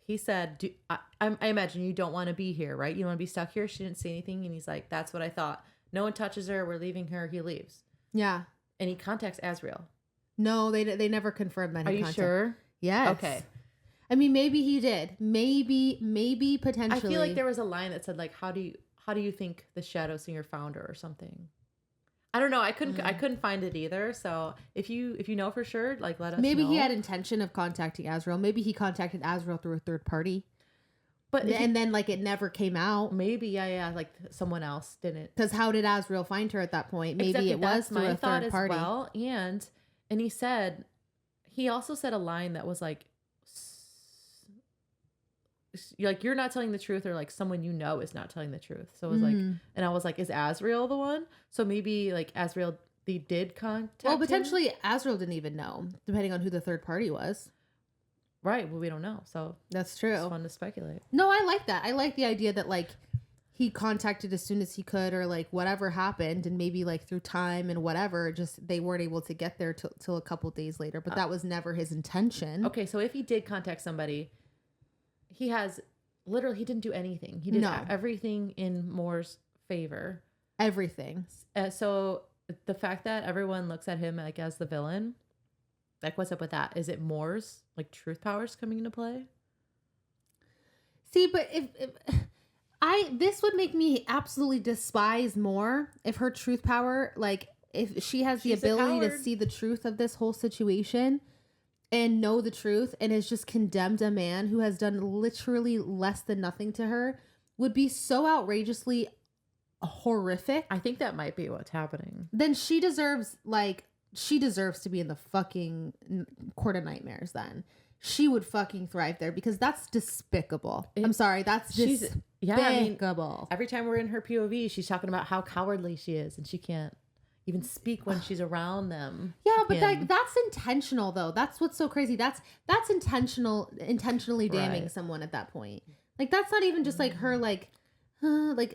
he said, I imagine you don't want to be here, right? You want to be stuck here? She didn't say anything. And he's like, that's what I thought. No one touches her. We're leaving her. He leaves. Yeah. And he contacts Azriel. No, they never confirmed that. Are you sure? Yes. Okay. I mean, maybe he did. Maybe potentially. I feel like there was a line that said like, how do you think the Shadow Singer found her or something? I don't know. I couldn't find it either. So if you know for sure, like let us know. Maybe he had intention of contacting Azriel. Maybe he contacted Azriel through a third party. But then like it never came out. Maybe yeah, like someone else didn't. Because how did Azriel find her at that point? Maybe it was through a third party. Well, and he also said a line that was like you're not telling the truth, or like someone you know is not telling the truth. So it was like, and I was like, is Azriel the one? So maybe like Azriel, they did contact him? Potentially Azriel didn't even know, depending on who the third party was. Right. Well, we don't know. So that's true. It's fun to speculate. No, I like that. I like the idea that like he contacted as soon as he could, or like whatever happened, and maybe like through time and whatever, just they weren't able to get there till a couple days later. But that was never his intention. Okay, so if he did contact somebody, he didn't do anything. He did everything in Moore's favor. Everything. So the fact that everyone looks at him like as the villain, like what's up with that? Is it Moore's like truth powers coming into play? See, but if this would make me absolutely despise Moore if her truth power, like if she has the ability to see the truth of this whole situation and know the truth, and has just condemned a man who has done literally less than nothing to her, would be so outrageously horrific. I think that might be what's happening. Then she deserves to be in the fucking Court of Nightmares then. She would fucking thrive there, because that's despicable. I'm sorry, that's Yeah, I mean, Despicable. every time we're in her POV, she's talking about how cowardly she is, and she can't even speak when she's around them. Yeah, but that's intentional though. That's what's so crazy. That's intentionally damning someone at that point. Like that's not even just like her like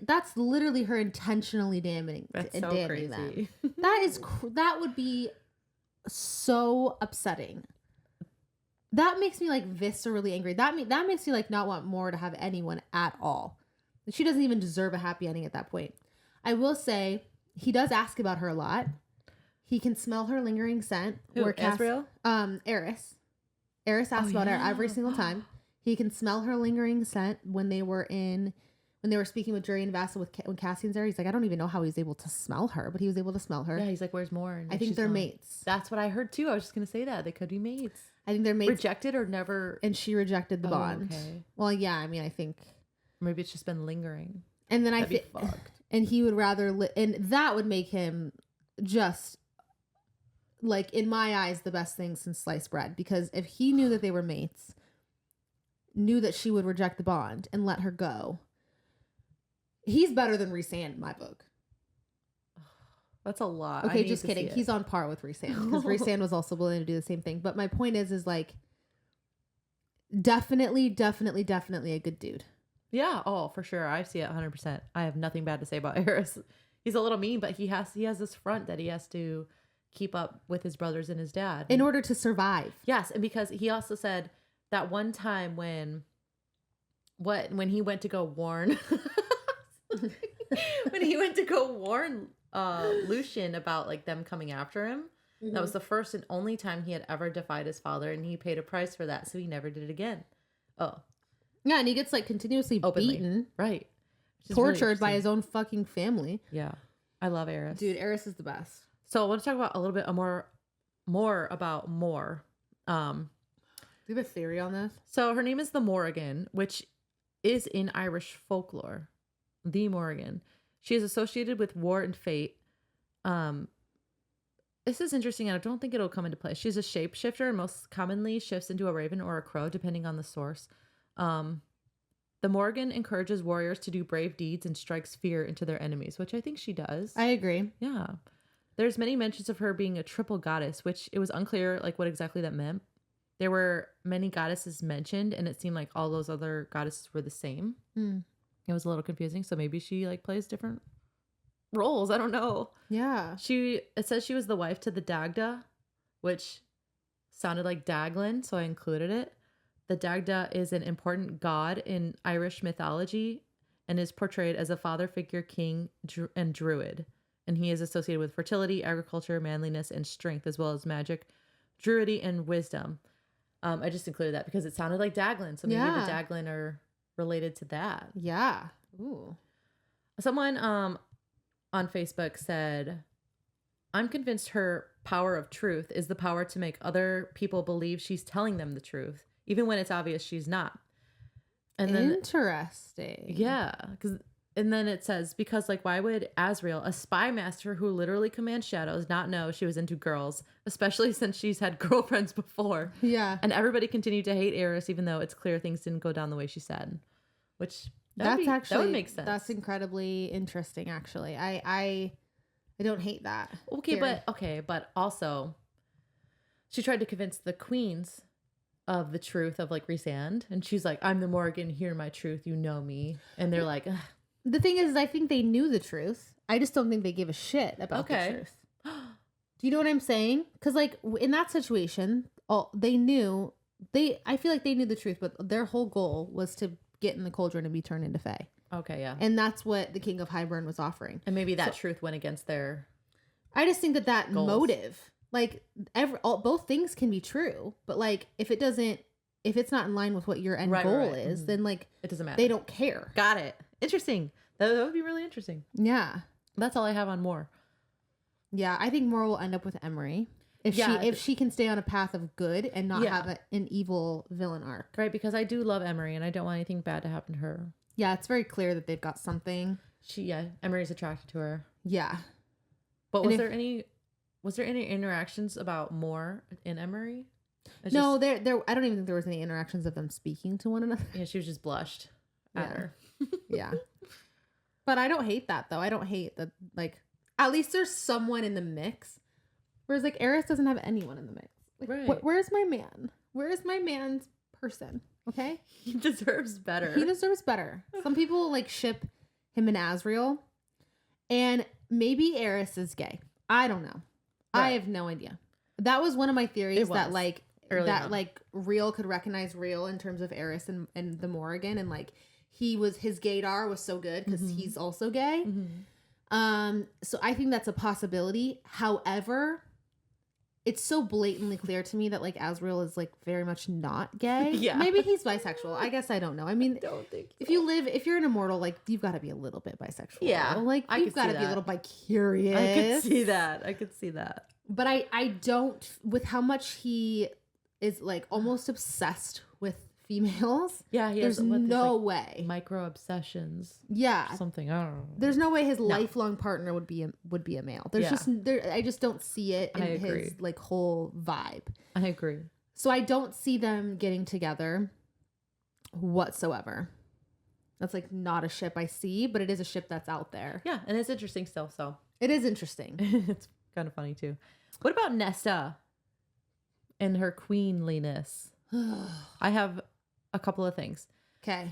that's literally her intentionally damning damning them. That would be so upsetting. That makes me like viscerally angry. That makes me like not want more to have anyone at all. She doesn't even deserve a happy ending at that point. I will say he does ask about her a lot. He can smell her lingering scent. Who, Asriel? Eris. Eris asks about her every single time. He can smell her lingering scent when they were speaking with Jury and Vasa when Cassian's there. He's like, I don't even know how he's able to smell her, but he was able to smell her. Yeah, he's like, where's more? I think they're mates. That's what I heard too. I was just gonna say that they could be mates. I think they're mates. Rejected or never. And she rejected the bond. Okay. Well, yeah. I mean, I think maybe it's just been lingering. And then and he would rather and that would make him just like in my eyes the best thing since sliced bread, because if he knew that they were mates, knew that she would reject the bond and let her go, he's better than Rhysand in my book. That's a lot. Okay, just kidding. He's on par with Rhysand because Rhysand was also willing to do the same thing. But my point is like definitely a good dude. Yeah. Oh, for sure. I see it 100%. I have nothing bad to say about Eris. He's a little mean, but he has this front that he has to keep up with his brothers and his dad in order to survive. Yes, and because he also said that one time when he went to go warn Lucian about like them coming after him. Mm-hmm. That was the first and only time he had ever defied his father, and he paid a price for that, so he never did it again. Oh. Yeah, and he gets like continuously beaten. Right. Tortured really by his own fucking family. Yeah. I love Eris. Dude, Eris is the best. So I want to talk about a little bit more about Mor. Do you have a theory on this? So her name is the Morrigan, which is in Irish folklore. The Morrigan. She is associated with war and fate. This is interesting, and I don't think it'll come into play. She's a shapeshifter and most commonly shifts into a raven or a crow, depending on the source. The Morrigan encourages warriors to do brave deeds and strikes fear into their enemies, which I think she does. I agree. Yeah. There's many mentions of her being a triple goddess, which it was unclear like what exactly that meant. There were many goddesses mentioned, and it seemed like all those other goddesses were the same. It was a little confusing, so maybe she like plays different roles. I don't know. Yeah. It says she was the wife to the Dagda, which sounded like Daglin, so I included it. The Dagda is an important god in Irish mythology and is portrayed as a father figure, king, and druid. And he is associated with fertility, agriculture, manliness, and strength, as well as magic, druidity, and wisdom. I just included that because it sounded like Daglin, so maybe the Daglin are related to that. Yeah. Ooh. Someone on Facebook said, I'm convinced her power of truth is the power to make other people believe she's telling them the truth, even when it's obvious she's not. And then, interesting. Yeah. And then it says, because like, why would Asriel, a spy master who literally commands shadows, not know she was into girls, especially since she's had girlfriends before? Yeah. And everybody continued to hate Eris, even though it's clear things didn't go down the way she said. Which that would make sense. That's incredibly interesting, actually. I don't hate that. Okay, but also she tried to convince the queens of the truth of like Rhysand, and she's like, I'm the Morrigan, hear my truth, you know me. And they're like, ugh. The thing is, I think they knew the truth. I just don't think they give a shit about the truth. Do you know what I'm saying? Because like in that situation, I feel like they knew the truth, but their whole goal was to get in the cauldron and be turned into fae. Okay, yeah. And that's what the King of Highburn was offering. And maybe that truth went against their I just think that goals. Motive, like both things can be true, but like if it's not in line with what your end goal is, then like it doesn't matter. They don't care. Got it. Interesting. That would be really interesting. Yeah. That's all I have on Mor. Yeah, I think Mor will end up with Emery. If she can stay on a path of good and not have an evil villain arc. Right, because I do love Emery and I don't want anything bad to happen to her. Yeah, it's very clear that they've got something. Emery's attracted to her. Yeah. But was there any interactions about Mor in Emery? I don't even think there was any interactions of them speaking to one another. Yeah, she was just blushed at her. Yeah. But I don't hate that though. I don't hate that. Like, at least there's someone in the mix. Whereas like Eris doesn't have anyone in the mix. Like, Right. Where's my man? Where is my man's person? Okay. He deserves better. He deserves better. Some people like ship him and Azriel, and maybe Eris is gay. I don't know. Right. I have no idea. That was one of my theories that like Real could recognize Real in terms of Eris and the Morrigan, and like his gaydar was so good because he's also gay. So I think that's a possibility. However, it's so blatantly clear to me that like Azriel is like very much not gay. Yeah. Maybe he's bisexual. I guess I don't know. I mean, I don't think so. if you're an immortal, like you've got to be a little bit bisexual. Yeah. Like you've got to be a little bicurious. I could see that. But I don't, with how much he is like almost obsessed with females. Yeah, he there's has no way. Micro obsessions. Yeah. Something, I don't know. There's no way his lifelong partner would be a male. There's I just don't see it in his like whole vibe. I agree. So I don't see them getting together whatsoever. That's like not a ship I see, but it is a ship that's out there. Yeah, and it's interesting still, so. It is interesting. It's kind of funny too. What about Nesta and her queenliness? I have a couple of things. Okay.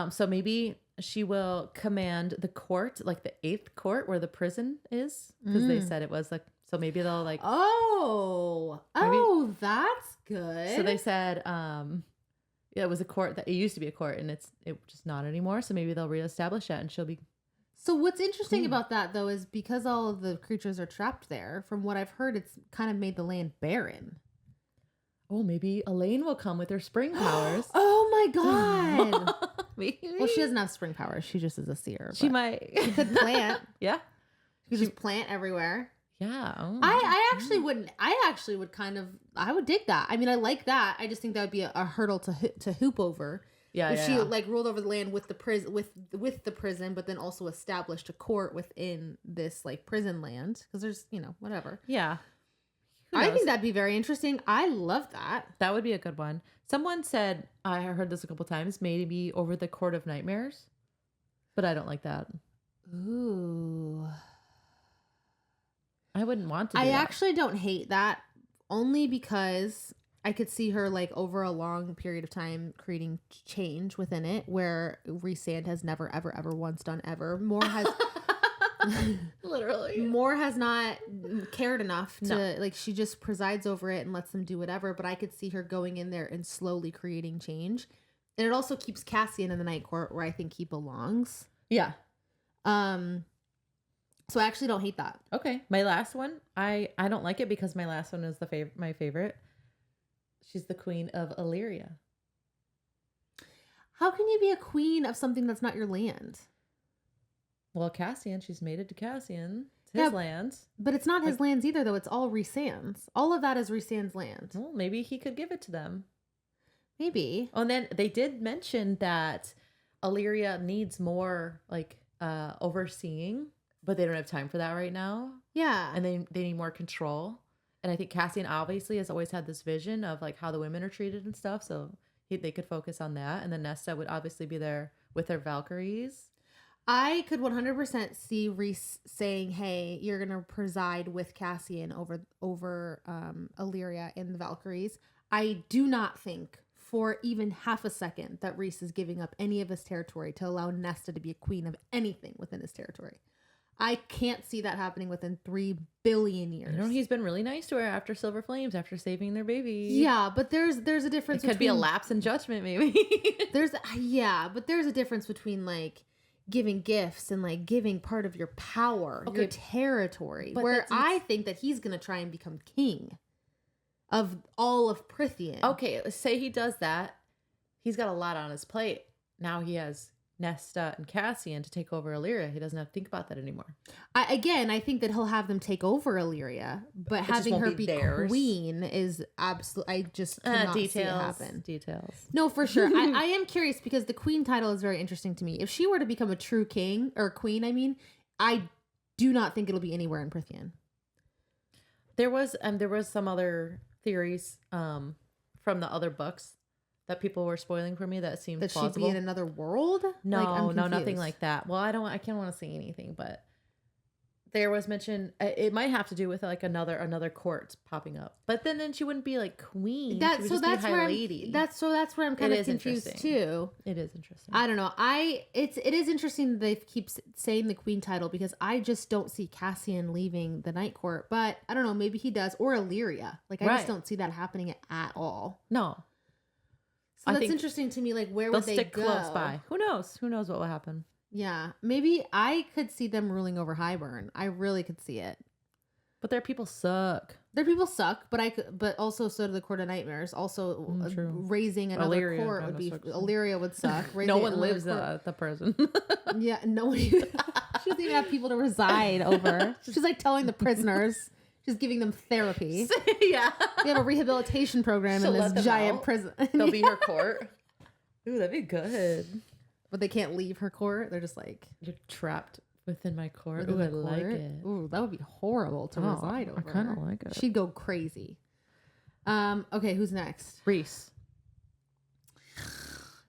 So maybe she will command the court, like the 8th court where the prison is, because they said it was like, so maybe they'll like. That's good. So they said, it was a court that it used to be a court, and it's just not anymore. So maybe they'll reestablish it, and she'll be. So what's interesting about that though is because all of the creatures are trapped there. From what I've heard, it's kind of made the land barren. Oh, maybe Elaine will come with her spring powers. Oh my god! Maybe. Well, she doesn't have spring powers. She just is a seer. She might. She could plant. Yeah. She could just plant everywhere. Yeah. Oh. I actually wouldn't. I actually would I would dig that. I mean, I like that. I just think that would be a hurdle to hoop over. Yeah. If she like ruled over the land with the prison with the prison, but then also established a court within this like prison land because there's whatever. Yeah. I think that'd be very interesting. I love that. That would be a good one. Someone said, I heard this a couple times, maybe over the Court of Nightmares, but I don't like that. Ooh. I wouldn't want to do I that. actually don't hate that, only because I could see her like over a long period of time creating change within it where Rhysand has never, ever, ever once done ever. More has... Literally. Moore has not cared enough to like she just presides over it and lets them do whatever, but I could see her going in there and slowly creating change. And it also keeps Cassian in the Night Court where I think he belongs. Yeah. So I actually don't hate that. Okay. My last one, I don't like it because my last one is my favorite. She's the queen of Illyria. How can you be a queen of something that's not your land? Well, Cassian, she's made it to Cassian. It's his lands. But it's not his lands either, though. It's all Rhysand's. All of that is Rhysand's land. Well, maybe he could give it to them. Maybe. Oh, and then they did mention that Illyria needs more like overseeing, but they don't have time for that right now. Yeah. And they need more control. And I think Cassian obviously has always had this vision of like how the women are treated and stuff. So they could focus on that. And then Nesta would obviously be there with her Valkyries. I could 100% see Rhys saying, hey, you're going to preside with Cassian over Illyria in the Valkyries. I do not think for even half a second that Rhys is giving up any of his territory to allow Nesta to be a queen of anything within his territory. I can't see that happening within 3 billion years. He's been really nice to her after Silver Flames, after saving their baby. Yeah, but there's a difference. It could be a lapse in judgment, maybe. But there's a difference between like giving gifts and like giving part of your power, your territory. But where I think that he's gonna try and become king of all of Prithian. Okay, let's say he does that. He's got a lot on his plate. Now he has Nesta and Cassian to take over Illyria. He doesn't have to think about that anymore. I think that he'll have them take over Illyria, but having her be queen is absolutely. I just cannot see it happen. Details. No, for sure. I am curious because the queen title is very interesting to me. If she were to become a true king or queen, I do not think it'll be anywhere in Prithian. There was some other theories from the other books that people were spoiling for me that seemed that plausible. she'd be in another world? No, like, I'm no, nothing confused. like that. Well, I can't want to say anything, but there was mention. It might have to do with like another court popping up, but then she wouldn't be like queen. She would just be high lady. That's where I'm kind of confused too. It is interesting. I don't know. It is interesting that they keep saying the queen title because I just don't see Cassian leaving the Night Court. But I don't know. Maybe he does, or Illyria. Like I just don't see that happening at all. No. So that's interesting to me. Like where would they stick go? Close by. Who knows? Who knows what will happen? Yeah, maybe I could see them ruling over Highburn. I really could see it. But their people suck. Their people suck, but also so do the Court of Nightmares. Also, raising another Illyria court would be sucks. Illyria would suck. No one lives at the prison. Yeah, no one. She doesn't even have people to reside over. She's like telling the prisoners. She's giving them therapy. Yeah, they have a rehabilitation program in this giant prison. They'll be her court. Ooh, that'd be good. But they can't leave her court. They're just like, you're trapped within my court. Ooh, I like it. Ooh, that would be horrible to reside over. I kind of like it. She'd go crazy. Okay, who's next? Rhys.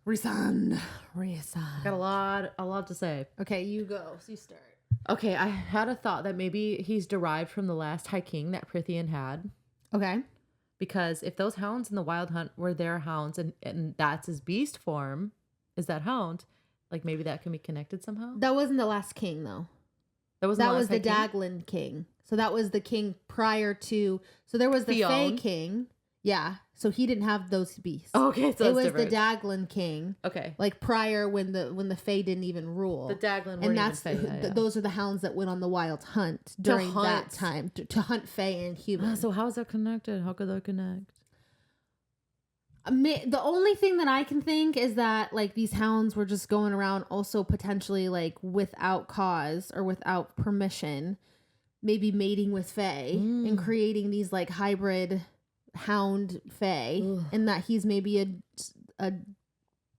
Rhys-an. Got a lot to say. Okay, you go. So you start. Okay, I had a thought that maybe he's derived from the last High King that Prithian had. Okay. Because if those hounds in the Wild Hunt were their hounds and that's his beast form, is that hound, like maybe that can be connected somehow? That wasn't the last king though. That was the Daglan king. So that was the king prior to. So there was the Fae king. Yeah. So he didn't have those beasts. Oh, okay, so it was different. The Daglan king. Okay. Like prior when the Fae didn't even rule. The Daglan and that's those are the hounds that went on the Wild Hunt during that time to hunt Fae and humans. So how is that connected? How could that connect? The only thing that I can think is that like these hounds were just going around also potentially like without cause or without permission, maybe mating with Fae and creating these like hybrid hound Fae. Ugh. And that he's maybe a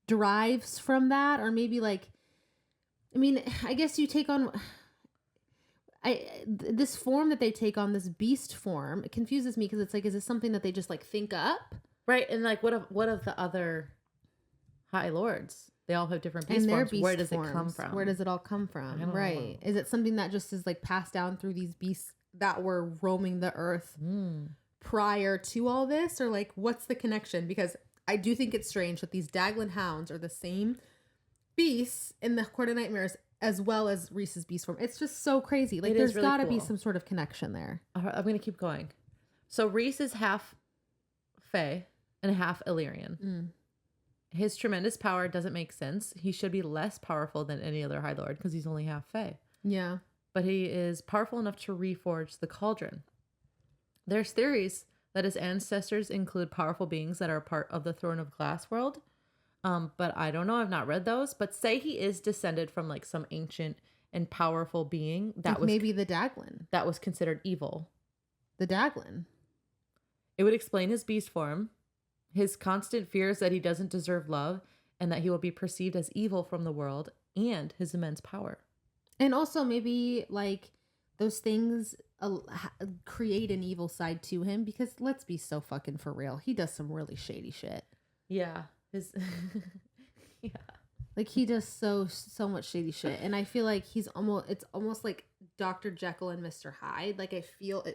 derives from that, or maybe like, I mean, I guess you take on this form that they take on, this beast form. It confuses me because it's like, is this something that they just like think up? Right, and like what of the other High Lords? They all have different beast forms. Where does it come from? Where does it all come from? Right. Is it something that just is like passed down through these beasts that were roaming the earth prior to all this? Or like what's the connection? Because I do think it's strange that these Daglan hounds are the same beasts in the Court of Nightmares as well as Rhys's beast form. It's just so crazy. Like there's really got to be some sort of connection there. I'm going to keep going. So Rhys is half Fae and half Illyrian. His tremendous power doesn't make sense. He should be less powerful than any other High Lord because he's only half Fae. Yeah. But he is powerful enough to reforge the cauldron. There's theories that his ancestors include powerful beings that are part of the Throne of Glass world. But I don't know. I've not read those. But say he is descended from like some ancient and powerful being that was maybe the Daglan. That was considered evil. The Daglan. It would explain his beast form, his constant fears that he doesn't deserve love, and that he will be perceived as evil from the world, and his immense power. And also maybe like those things create an evil side to him, because let's be so fucking for real. He does some really shady shit. Yeah. Yeah. Like he does so much shady shit. And I feel like it's almost like Dr. Jekyll and Mr. Hyde. Like it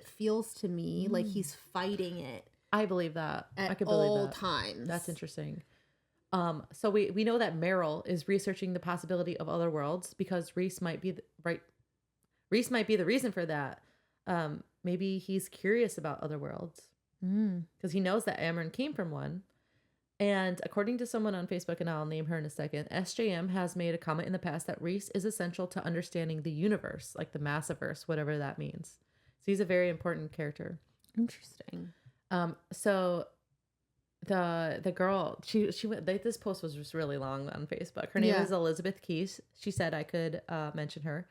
feels to me like he's fighting it. I believe that. I could believe all times. That's interesting. So we know that Meryl is researching the possibility of other worlds because Rhys might be Rhys might be the reason for that. Maybe he's curious about other worlds because he knows that Amren came from one. And according to someone on Facebook, and I'll name her in a second, SJM has made a comment in the past that Rhys is essential to understanding the universe, like the Massiverse, whatever that means. So he's a very important character. Interesting. So the girl, she went, like, this post was just really long on Facebook. Her name is Elizabeth Keys. She said I could mention her.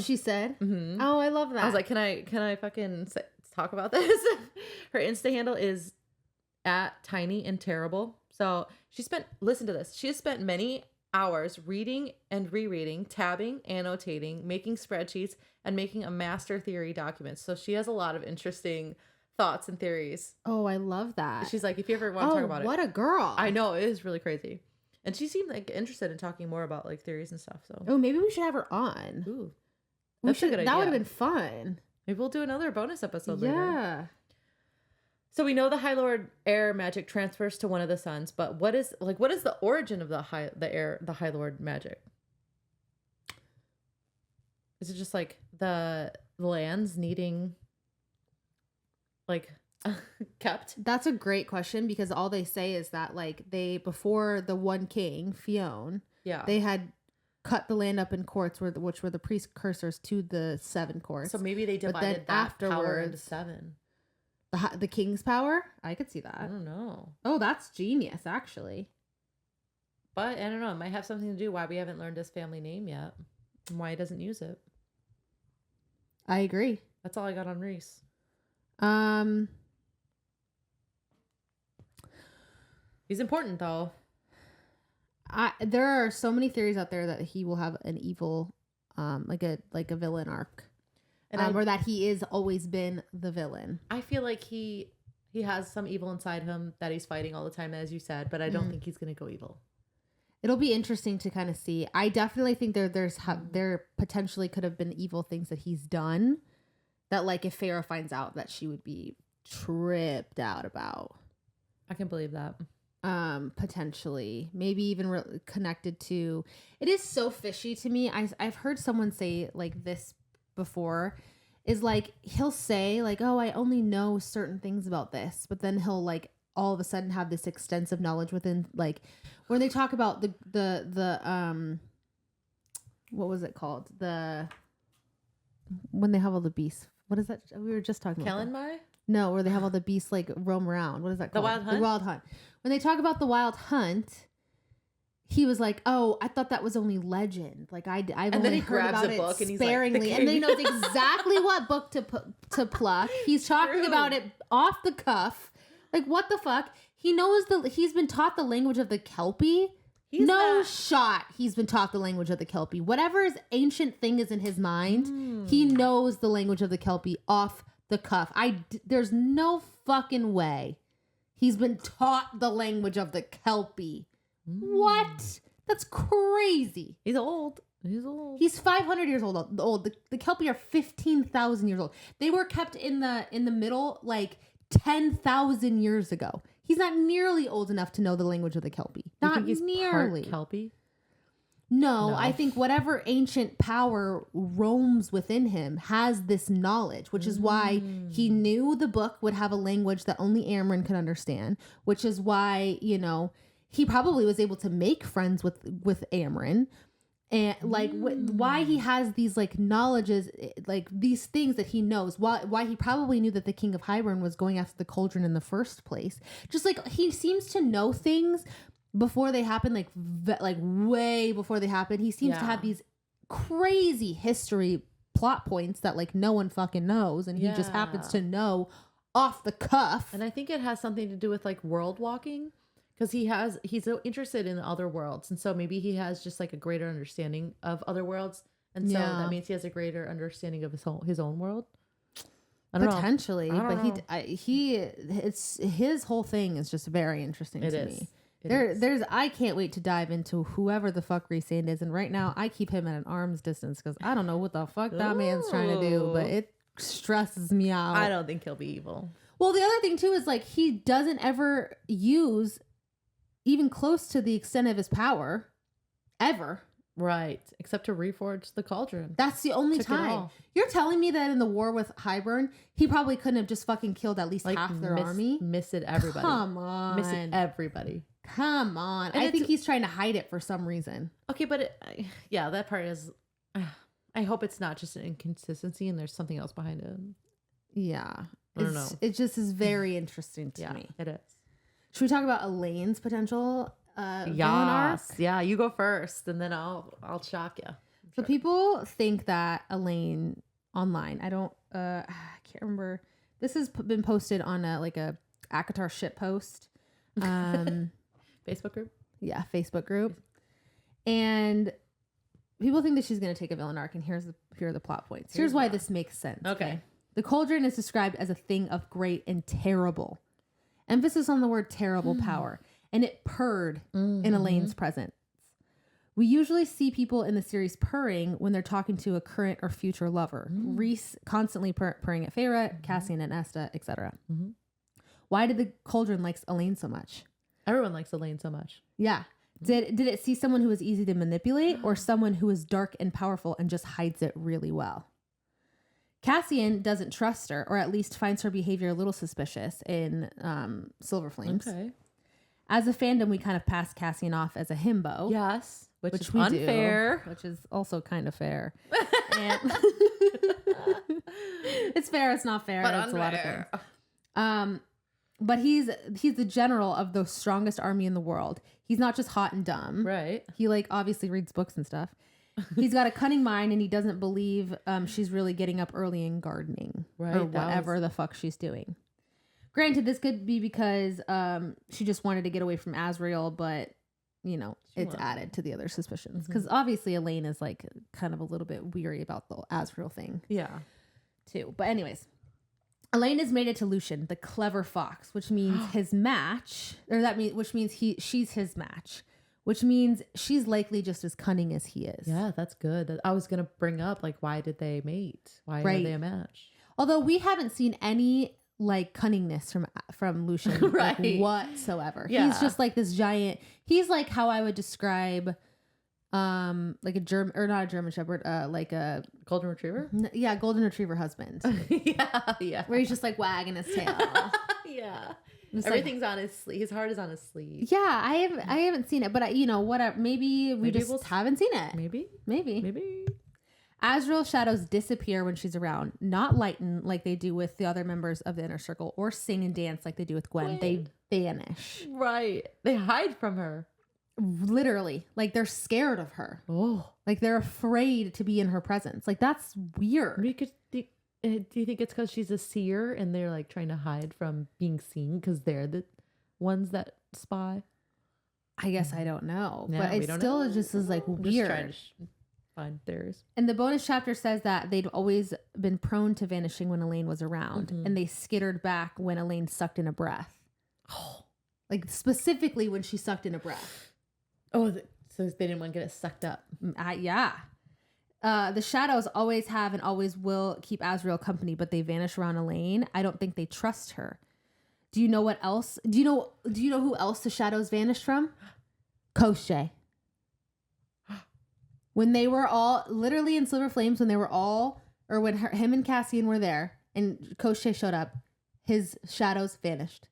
She said? Mm-hmm. Oh, I love that. I was like, can I fucking talk about this? Her Insta handle is @tiny and terrible. So listen to this. She has spent many hours reading and rereading, tabbing, annotating, making spreadsheets, and making a master theory document. So she has a lot of interesting thoughts and theories. Oh, I love that. She's like, if you ever want to talk about it. What a girl. I know, it is really crazy. And she seemed like interested in talking more about like theories and stuff. So maybe we should have her on. Ooh. That's a good idea. That would have been fun. Maybe we'll do another bonus episode later. Yeah. So we know the High Lord air magic transfers to one of the sons, but what is the origin of the High Lord magic? Is it just like the lands needing like kept? That's a great question, because all they say is that like before the one king, Fionn, they had cut the land up in courts which were the precursors to the 7 courts. So maybe they divided that power into 7. The king's power? I could see that. I don't know. Oh, that's genius, actually. But I don't know. It might have something to do why we haven't learned his family name yet and why he doesn't use it. I agree. That's all I got on Reese. He's important though. There are so many theories out there that he will have an evil, like a villain arc. And or that he is always been the villain. I feel like he has some evil inside him that he's fighting all the time, as you said, but I don't think he's going to go evil. It'll be interesting to kind of see. I definitely think there potentially could have been evil things that he's done that, like, if Farah finds out, that she would be tripped out about. I can believe that. Potentially, maybe even connected to. It is so fishy to me. I've heard someone say like this before, is like he'll say like, oh, I only know certain things about this, but then he'll like all of a sudden have this extensive knowledge within, like, when they talk about the what was it called, when they have all the beasts, what is that we were just talking about? Kellenmai? No, where they have all the beasts like roam around. What is that called? The Wild Hunt? The Wild Hunt. When they talk about the Wild Hunt, he was like, "Oh, I thought that was only legend. Like I've and only then he heard grabs about a book it and he's sparingly." like, and then he knows exactly what book to pluck. He's talking about it off the cuff. Like, what the fuck? He knows he's been taught the language of the Kelpie. He's been taught the language of the Kelpie. Whatever his ancient thing is in his mind, he knows the language of the Kelpie off the cuff. There's no fucking way he's been taught the language of the Kelpie. What? That's crazy. He's old. He's 500 years old. The Kelpie are 15,000 years old. They were kept in the middle like 10,000 years ago. He's not nearly old enough to know the language of the Kelpie. Not nearly. Part Kelpie? No, I think whatever ancient power roams within him has this knowledge, which is why he knew the book would have a language that only Amryn could understand, which is why, he probably was able to make friends with Amryn, and like why he has these like knowledges, like these things that he knows, why he probably knew that the King of Hybern was going after the cauldron in the first place. Just like he seems to know things before they happen, like way before they happen. He seems to have these crazy history plot points that like no one fucking knows, and he just happens to know off the cuff. And I think it has something to do with like world walking, because he's so interested in other worlds, and so maybe he has just like a greater understanding of other worlds, and so that means he has a greater understanding of his own world. Potentially, but his whole thing is just very interesting to me. I can't wait to dive into whoever the fuck Rhysand is, and right now I keep him at an arm's distance because I don't know what the fuck that man's trying to do, but it stresses me out. I don't think he'll be evil. Well, the other thing too is like he doesn't ever use even close to the extent of his power ever. Right, except to reforge the cauldron. That's the only time. You're telling me that in the war with Hybern, he probably couldn't have just fucking killed at least half their army? Missed everybody. Come on. Missed everybody. Come on. And I think he's trying to hide it for some reason. Okay, but that part is... I hope it's not just an inconsistency and there's something else behind it. Yeah. I don't know. It just is very interesting to me. It is. Should we talk about Elaine's potential villain arc? Yeah, you go first and then I'll shock you. So people think that Elaine online, I can't remember. This has been posted on a ACOTAR shit post. Facebook group? Yeah, Facebook group. And people think that she's going to take a villain arc, and here are the plot points. Here's why this makes sense. Okay. The cauldron is described as a thing of great and terrible. Emphasis on the word terrible power. And it purred in Elaine's presence. We usually see people in the series purring when they're talking to a current or future lover. Reese constantly purring at Feyre, Cassian and Nesta, etc. Why did the cauldron likes Elaine so much? Everyone likes Elaine so much. Yeah. Did it see someone who was easy to manipulate or someone who is dark and powerful and just hides it really well? Cassian doesn't trust her, or at least finds her behavior a little suspicious in Silver Flames. Okay. As a fandom, we kind of pass Cassian off as a himbo. Yes. Which is unfair. Which is also kind of fair. It's fair, it's not fair. But it's unfair. A lot of things. But he's the general of the strongest army in the world. He's not just hot and dumb. Right. He obviously reads books and stuff. He's got a cunning mind and he doesn't believe she's really getting up early and gardening. Right. Or whatever the fuck she's doing. Granted, this could be because she just wanted to get away from Azriel, but it's added to the other suspicions. Because obviously Elaine is kind of a little bit weary about the Azriel thing. Yeah. Too. But anyways. Elaine is mated to Lucian, the clever fox, which means his match, which means she's his match, which means she's likely just as cunning as he is. Yeah, that's good. I was gonna bring up why did they mate? Why are they a match? Although we haven't seen any cunningness from Lucian right. Whatsoever. Yeah. He's just this giant. He's how I would describe. A German or not a German Shepherd, a golden retriever. Yeah, golden retriever husband. yeah. Where he's just wagging his tail. Yeah, just everything's on his sleeve. His heart is on his sleeve. Yeah, I haven't seen it, but whatever. Maybe we just haven't seen it. Maybe. Azriel's shadows disappear when she's around, not lighten like they do with the other members of the inner circle, or sing and dance like they do with Gwen. They vanish. Right. They hide from her. Literally, they're scared of her. Oh, they're afraid to be in her presence. That's weird. Do you think it's because she's a seer and they're trying to hide from being seen because they're the ones that spy? I guess I don't know, but it still just is weird. Just trying to find theories. And the bonus chapter says that they'd always been prone to vanishing when Elaine was around, and they skittered back when Elaine sucked in a breath. Oh, specifically when she sucked in a breath. Oh, so they didn't want to get it sucked up. Yeah. The shadows always have and always will keep Azriel company, but they vanish around Elaine. I don't think they trust her. Do you know what else? Do you know who else the shadows vanished from? Koschei. When they were all literally in Silver Flames, when him and Cassian were there and Koschei showed up, his shadows vanished.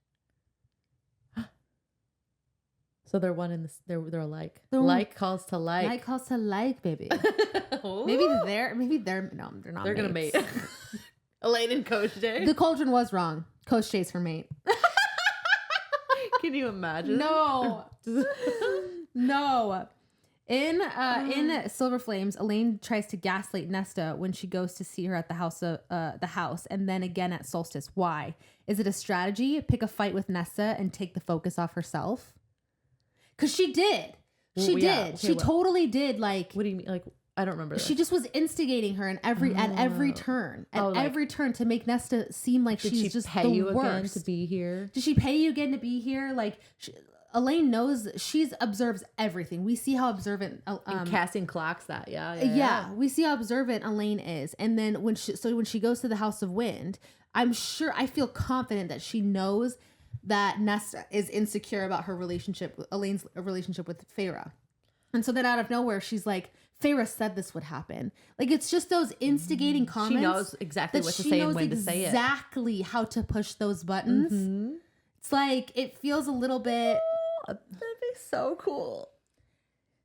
So they're one in this. They're alike. Like calls to like. Like calls to like, baby. Maybe they're no, they're not. They're gonna mate. Elaine and Koschei. The cauldron was wrong. Koschei's her mate. Can you imagine? No. No. In Silver Flames, Elaine tries to gaslight Nesta when she goes to see her at the house, and then again at Solstice. Why? Is it a strategy? Pick a fight with Nesta and take the focus off herself? Because she did. She did. Okay, she totally did. What do you mean? I don't remember. She just was instigating her at every turn. At every turn to make Nesta seem like she's just the worst. Did she pay you again to be here? Did she pay you again to be here? Elaine knows, she observes everything. We see how observant and Cassian clocks that. Yeah. We see how observant Elaine is. And then when she goes to the House of Wind, I feel confident that she knows that Nesta is insecure about Elaine's relationship with Feyre. And so then out of nowhere, she's like, Feyre said this would happen. It's just those instigating comments. She knows exactly what to say and when to say it. Exactly how to push those buttons. Mm-hmm. It's it feels a little bit... That'd be so cool.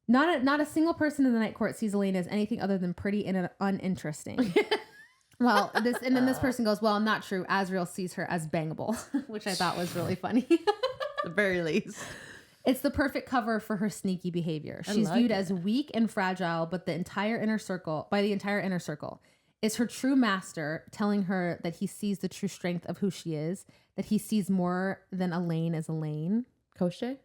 Not a single person in the Night Court sees Elaine as anything other than pretty and uninteresting. Well, this person goes, well, not true. Azriel sees her as bangable, which I thought was really funny. At the very least. It's the perfect cover for her sneaky behavior. She's viewed as weak and fragile, but by the entire inner circle. It's her true master telling her that he sees the true strength of who she is, that he sees more than Elaine as Elaine. Koschei?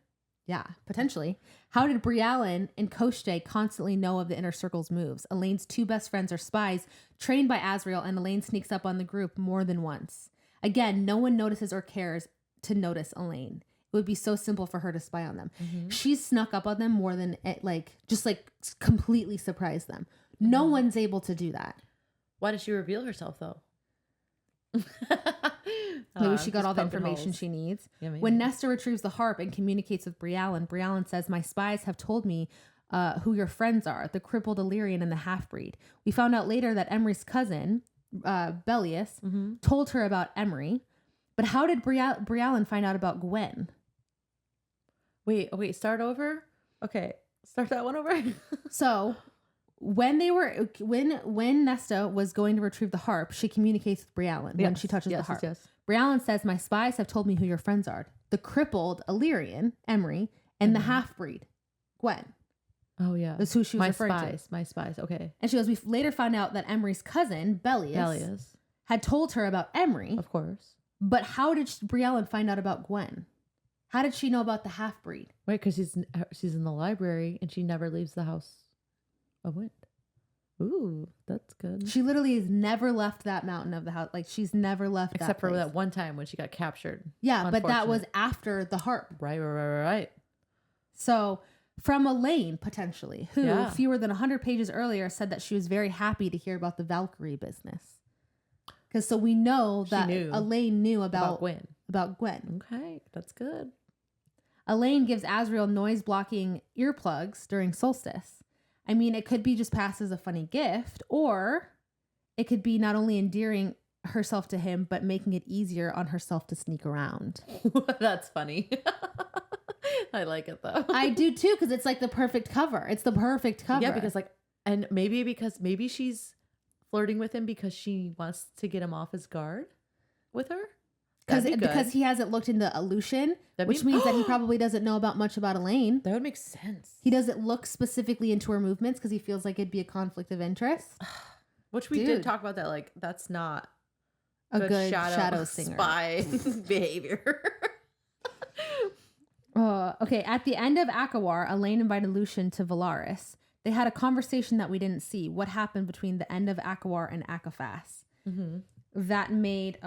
Yeah, potentially. How did Briallen and Koshte constantly know of the inner circle's moves? Elaine's two best friends are spies trained by Azrael, and Elaine sneaks up on the group more than once. Again, no one notices or cares to notice Elaine. It would be so simple for her to spy on them. Mm-hmm. She's snuck up on them more than it, just completely surprised them. No one's able to do that. Why did she reveal herself though? Maybe she got all the information she needs. Yeah, when Nesta retrieves the harp and communicates with Briallen, Briallen says, "My spies have told me who your friends are, the crippled Illyrian and the half-breed. We found out later that Emery's cousin, Bellius, told her about Emery. But how did Briallen find out about Gwen?" Wait, start over? Okay, start that one over. So when Nesta was going to retrieve the harp, she communicates with Briallen when she touches the harp. Yes. Briallen says, "My spies have told me who your friends are. The crippled Illyrian, Emery, and the half-breed, Gwen." Oh, yeah. That's who she was referring to. My spies. Okay. And she goes, "We later found out that Emery's cousin, Bellius, had told her about Emery. Of course. But how did Briallen find out about Gwen? How did she know about the half-breed?" Wait, because she's in the library and she never leaves the house of wind. Ooh, that's good. She literally has never left that mountain of the house. Like, she's never left Except for place. that one time when she got captured. Yeah, but that was after the harp. Right. So, from Elaine, potentially, who fewer than 100 pages earlier said that she was very happy to hear about the Valkyrie business. Because so we know that Elaine knew about Gwen. Okay, that's good. Elaine gives Azrael noise-blocking earplugs during solstice. I mean, it could be just passed as a funny gift, or it could be not only endearing herself to him, but making it easier on herself to sneak around. That's funny. I like it though. I do too, because it's like the perfect cover. It's the perfect cover. Yeah, because and maybe she's flirting with him because she wants to get him off his guard with her. Because he hasn't looked into Aleutian, which means that he probably doesn't know much about Elaine. That would make sense. He doesn't look specifically into her movements because he feels like it'd be a conflict of interest. Which we did talk about that. Like, that's not a good shadow singer. Spy behavior. Okay, at the end of ACOTAR, Elaine invited Lucian to Valaris. They had a conversation that we didn't see. What happened between the end of ACOTAR and ACOFAS? Mm-hmm. That made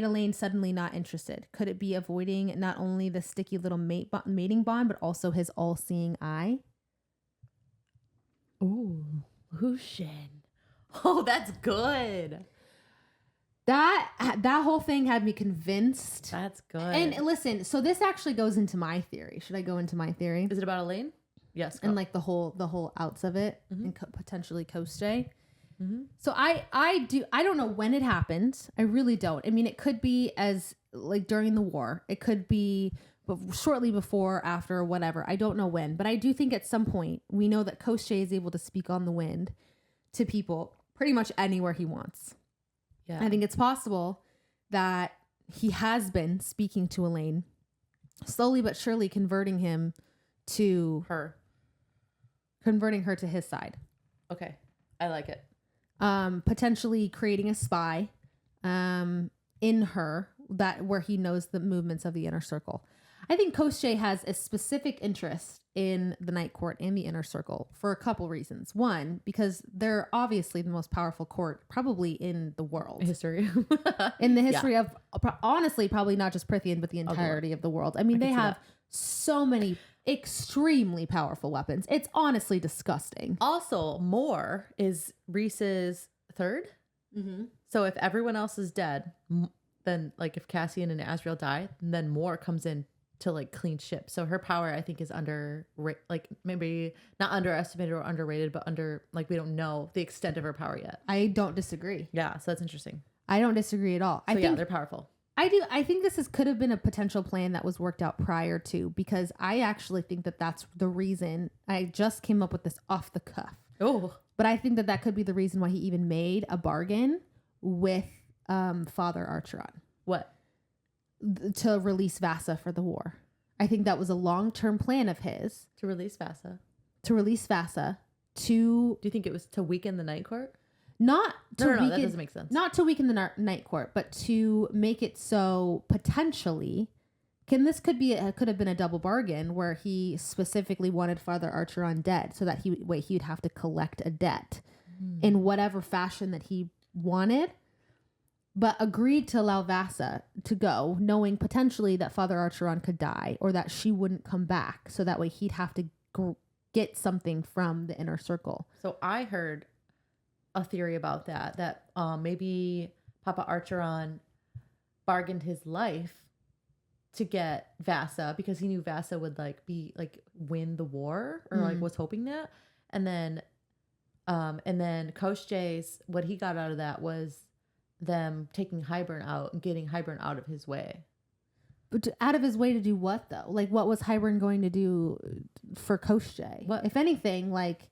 Elaine suddenly not interested. Could it be avoiding not only the sticky little mating bond, but also his all-seeing eye? Ooh, Lucian. Oh, that's good. That whole thing had me convinced. That's good. And listen, so this actually goes into my theory. Should I go into my theory? Is it about Elaine? Yes. Go. And like the whole outs of it, and potentially Koste. Mm-hmm. So I don't know when it happened. I really don't. I mean, it could be as like during the war. It could be shortly before, after, whatever. I don't know when, but I do think at some point we know that Koste is able to speak on the wind to people pretty much anywhere he wants. Yeah. I think it's possible that he has been speaking to Elaine, slowly but surely converting her to his side. Okay. I like it. Potentially creating a spy in her where he knows the movements of the inner circle. I think Koste has a specific interest in the Night Court and the Inner Circle for a couple reasons. One, because they're obviously the most powerful court probably in the world. History. In the history of, honestly, probably not just Prithian, but the entirety of the world. I mean, they have so many extremely powerful weapons. It's honestly disgusting. Also, Moore is Rhys's third. Mm-hmm. So if everyone else is dead, then like if Cassian and Azrael die, then Moore comes in to like clean ship. So her power, I think, is maybe not underestimated or underrated, but we don't know the extent of her power yet. I don't disagree. Yeah, so that's interesting. I don't disagree at all. So I think they're powerful. I think this could have been a potential plan that was worked out prior to, because I actually think that that's the reason. I just came up with this off the cuff. Oh, but I think that could be the reason why he even made a bargain with Father Archeron. What? To release Vasa for the war. I think that was a long-term plan of his. To release Vasa. Do you think it was to weaken the Night Court? Not to weaken, that doesn't make sense. Not to weaken the Night Court, but to make it so potentially could have been a double bargain where he specifically wanted Father Archeron dead so that he'd have to collect a debt in whatever fashion that he wanted, but agreed to allow Vasa to go, knowing potentially that Father Archeron could die or that she wouldn't come back. So that way he'd have to get something from the inner circle. So I heard a theory about that maybe Papa Archeron bargained his life to get Vasa because he knew Vasa would win the war or was hoping that. And then Koschei's, what he got out of that was them taking Hybern out and getting Hybern out of his way. But out of his way to do what though? Like what was Hybern going to do for Koschei? What? If anything, like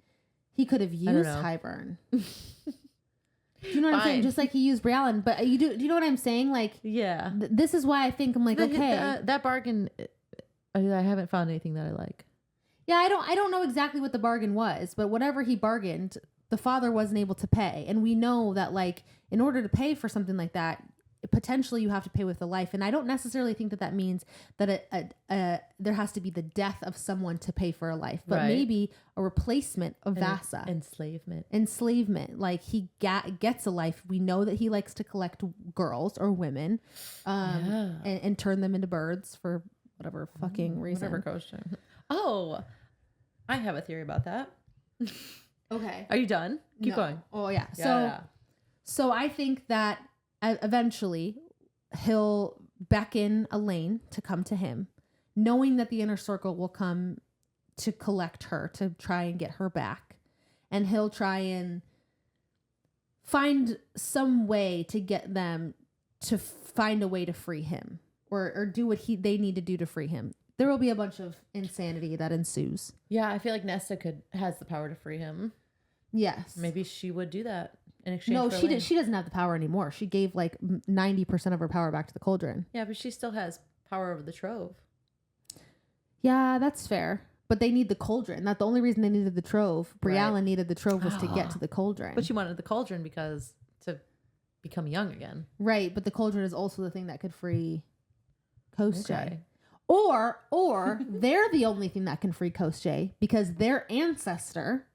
he could have used Hybern. Do you know what I'm saying? Just like he used Briallen, but do you know what I'm saying? Like, yeah, this is why I think I'm like, okay, that bargain. I haven't found anything that I like. Yeah, I don't know exactly what the bargain was, but whatever he bargained, the father wasn't able to pay, and we know that like in order to pay for something like that, potentially you have to pay with a life, and I don't necessarily think that means that there has to be the death of someone to pay for a life, but maybe a replacement of Vasa. Enslavement. Like he gets a life. We know that he likes to collect girls or women, and turn them into birds for whatever fucking reason. Whatever goes. Oh, I have a theory about that. Okay. Are you done? Keep going. Oh yeah. So I think that eventually he'll beckon Elaine to come to him, knowing that the inner circle will come to collect her, to try and get her back. And he'll try and find some way to get them to find a way to free him or do what they need to do to free him. There will be a bunch of insanity that ensues. Yeah, I feel like Nesta has the power to free him. Yes. Maybe she would do that. She doesn't have the power anymore. She gave like 90% of her power back to the cauldron. Yeah, but she still has power over the trove. Yeah, that's fair. But they need the cauldron. Not the only reason they needed the trove. Briallen needed the trove was to get to the cauldron. But she wanted the cauldron because to become young again. Right, but the cauldron is also the thing that could free Koschei. Okay. Or they're the only thing that can free Koschei because their ancestor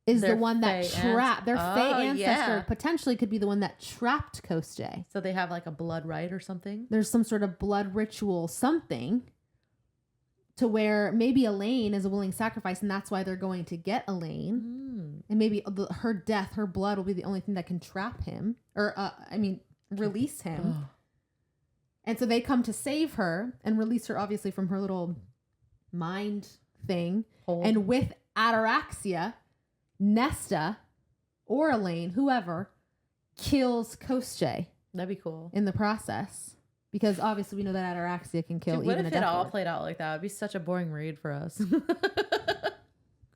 is the one that trapped their Fae ancestor potentially could be the one that trapped Koschei. So they have like a blood rite or something? There's some sort of blood ritual, something to where maybe Elaine is a willing sacrifice and that's why they're going to get Elaine. And maybe her death, her blood will be the only thing that can trap him or, release him. Oh. And so they come to save her and release her obviously from her little mind thing. And with ataraxia, Nesta or Elaine, whoever, kills Koschei. That'd be cool. In the process. Because obviously we know that ataraxia can kill even a death. What if it all played out like that? It'd be such a boring read for us.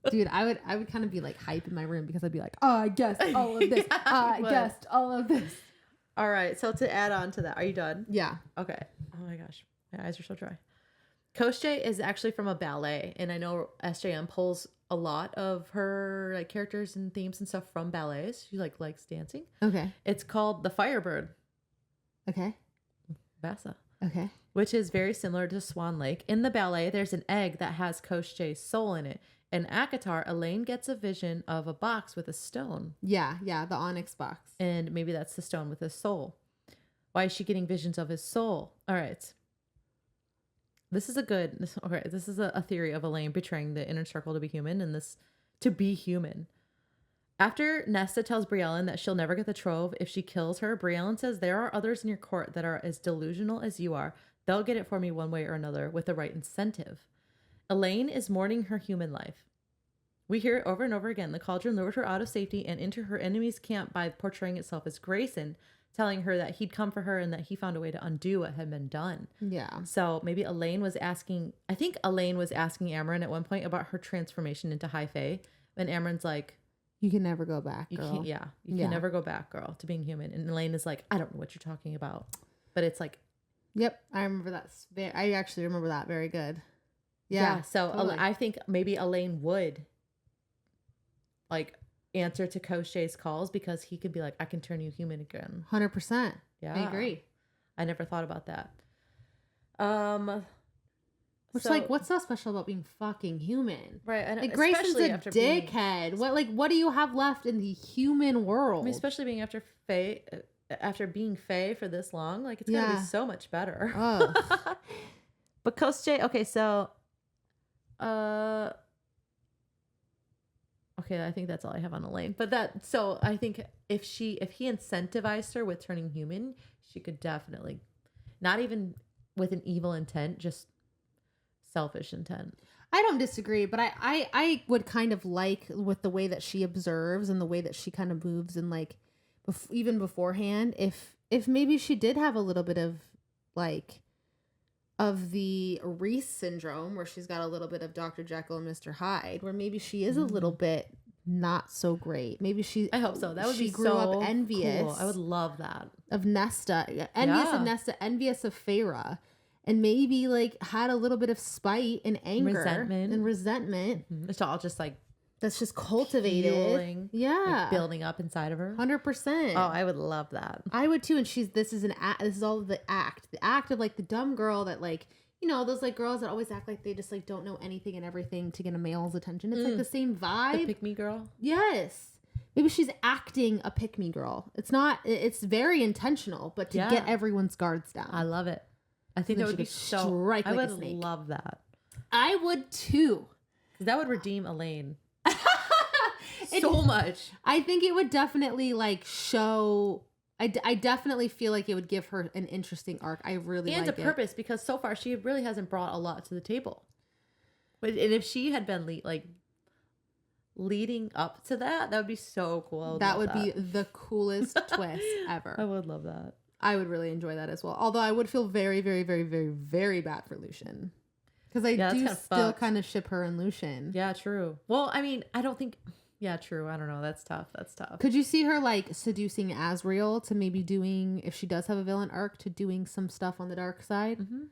Dude, I would kind of be like hype in my room because I'd be like, oh, I guessed all of this. I guessed all of this. All right. So to add on to that, are you done? Yeah. Okay. Oh my gosh. My eyes are so dry. Koschei is actually from a ballet. And I know SJM pulls a lot of her like characters and themes and stuff from ballets. She likes dancing. Okay. It's called The Firebird. Okay. Vasa. Okay. Which is very similar to Swan Lake. In the ballet, there's an egg that has Koschei's soul in it. In ACOTAR, Elaine gets a vision of a box with a stone. Yeah, the onyx box. And maybe that's the stone with his soul. Why is she getting visions of his soul? All right. This is a theory of Elaine betraying the inner circle to be human and this to be human. After Nesta tells Briallen that she'll never get the trove if she kills her, Briallen says there are others in your court that are as delusional as you are. They'll get it for me one way or another with the right incentive. Elaine is mourning her human life. We hear it over and over again. The cauldron lured her out of safety and into her enemy's camp by portraying itself as Grayson, telling her that he'd come for her and that he found a way to undo what had been done. Yeah. So maybe Elaine was asking Amren at one point about her transformation into High Fae. And Amren's like, you can never go back, girl. You can never go back, girl, to being human. And Elaine is like, I don't know what you're talking about. But it's like. Yep. I remember that. I actually remember that very good. Yeah. So totally. I think maybe Elaine would like answer to Koschei's calls because he could be like, I can turn you human again. 100%. Yeah. I agree. I never thought about that. Which, like, what's so special about being fucking human? Right. And like, Grayson's a dickhead. What do you have left in the human world? I mean, especially being after being Faye for this long, like, it's gonna be so much better. Oh. But Coast J, okay, so, okay, I think that's all I have on Elaine. But so I think if he incentivized her with turning human, she could definitely, not even with an evil intent, just selfish intent. I don't disagree, but I would kind of like with the way that she observes and the way that she kind of moves and like even beforehand, if maybe she did have a little bit of like of the Reese syndrome where she's got a little bit of Dr. Jekyll and Mr. Hyde, where maybe she is a little bit not so great. Maybe I hope so. That would be grew up envious. Cool. I would love that. Of Nesta. Envious of Nesta, envious of Feyre. And maybe like had a little bit of spite and anger and resentment. It's all just like that's just cultivated. Fueling, yeah. Like building up inside of her. 100%. Oh, I would love that. I would too. And this is all the act of like the dumb girl that like, you know, those like girls that always act like they just like don't know anything and everything to get a male's attention. It's like the same vibe. The pick me girl. Yes. Maybe she's acting a pick me girl. It's very intentional, but to get everyone's guards down. I love it. I think that would be so. I would love that. I would too. That would redeem Elaine so much. I think it would definitely like show. I definitely feel like it would give her an interesting arc. I really and like a purpose because so far she really hasn't brought a lot to the table. And if she had been leading up to that, that would be so cool. That would be the coolest twist ever. I would love that. I would really enjoy that as well. Although I would feel very, very, very, very, very bad for Lucian. Because I do still kind of ship her and Lucian. Yeah, true. Well, I mean, I don't think... Yeah, true. I don't know. That's tough. Could you see her like seducing Asriel to maybe doing, if she does have a villain arc, to doing some stuff on the dark side? Mm-hmm.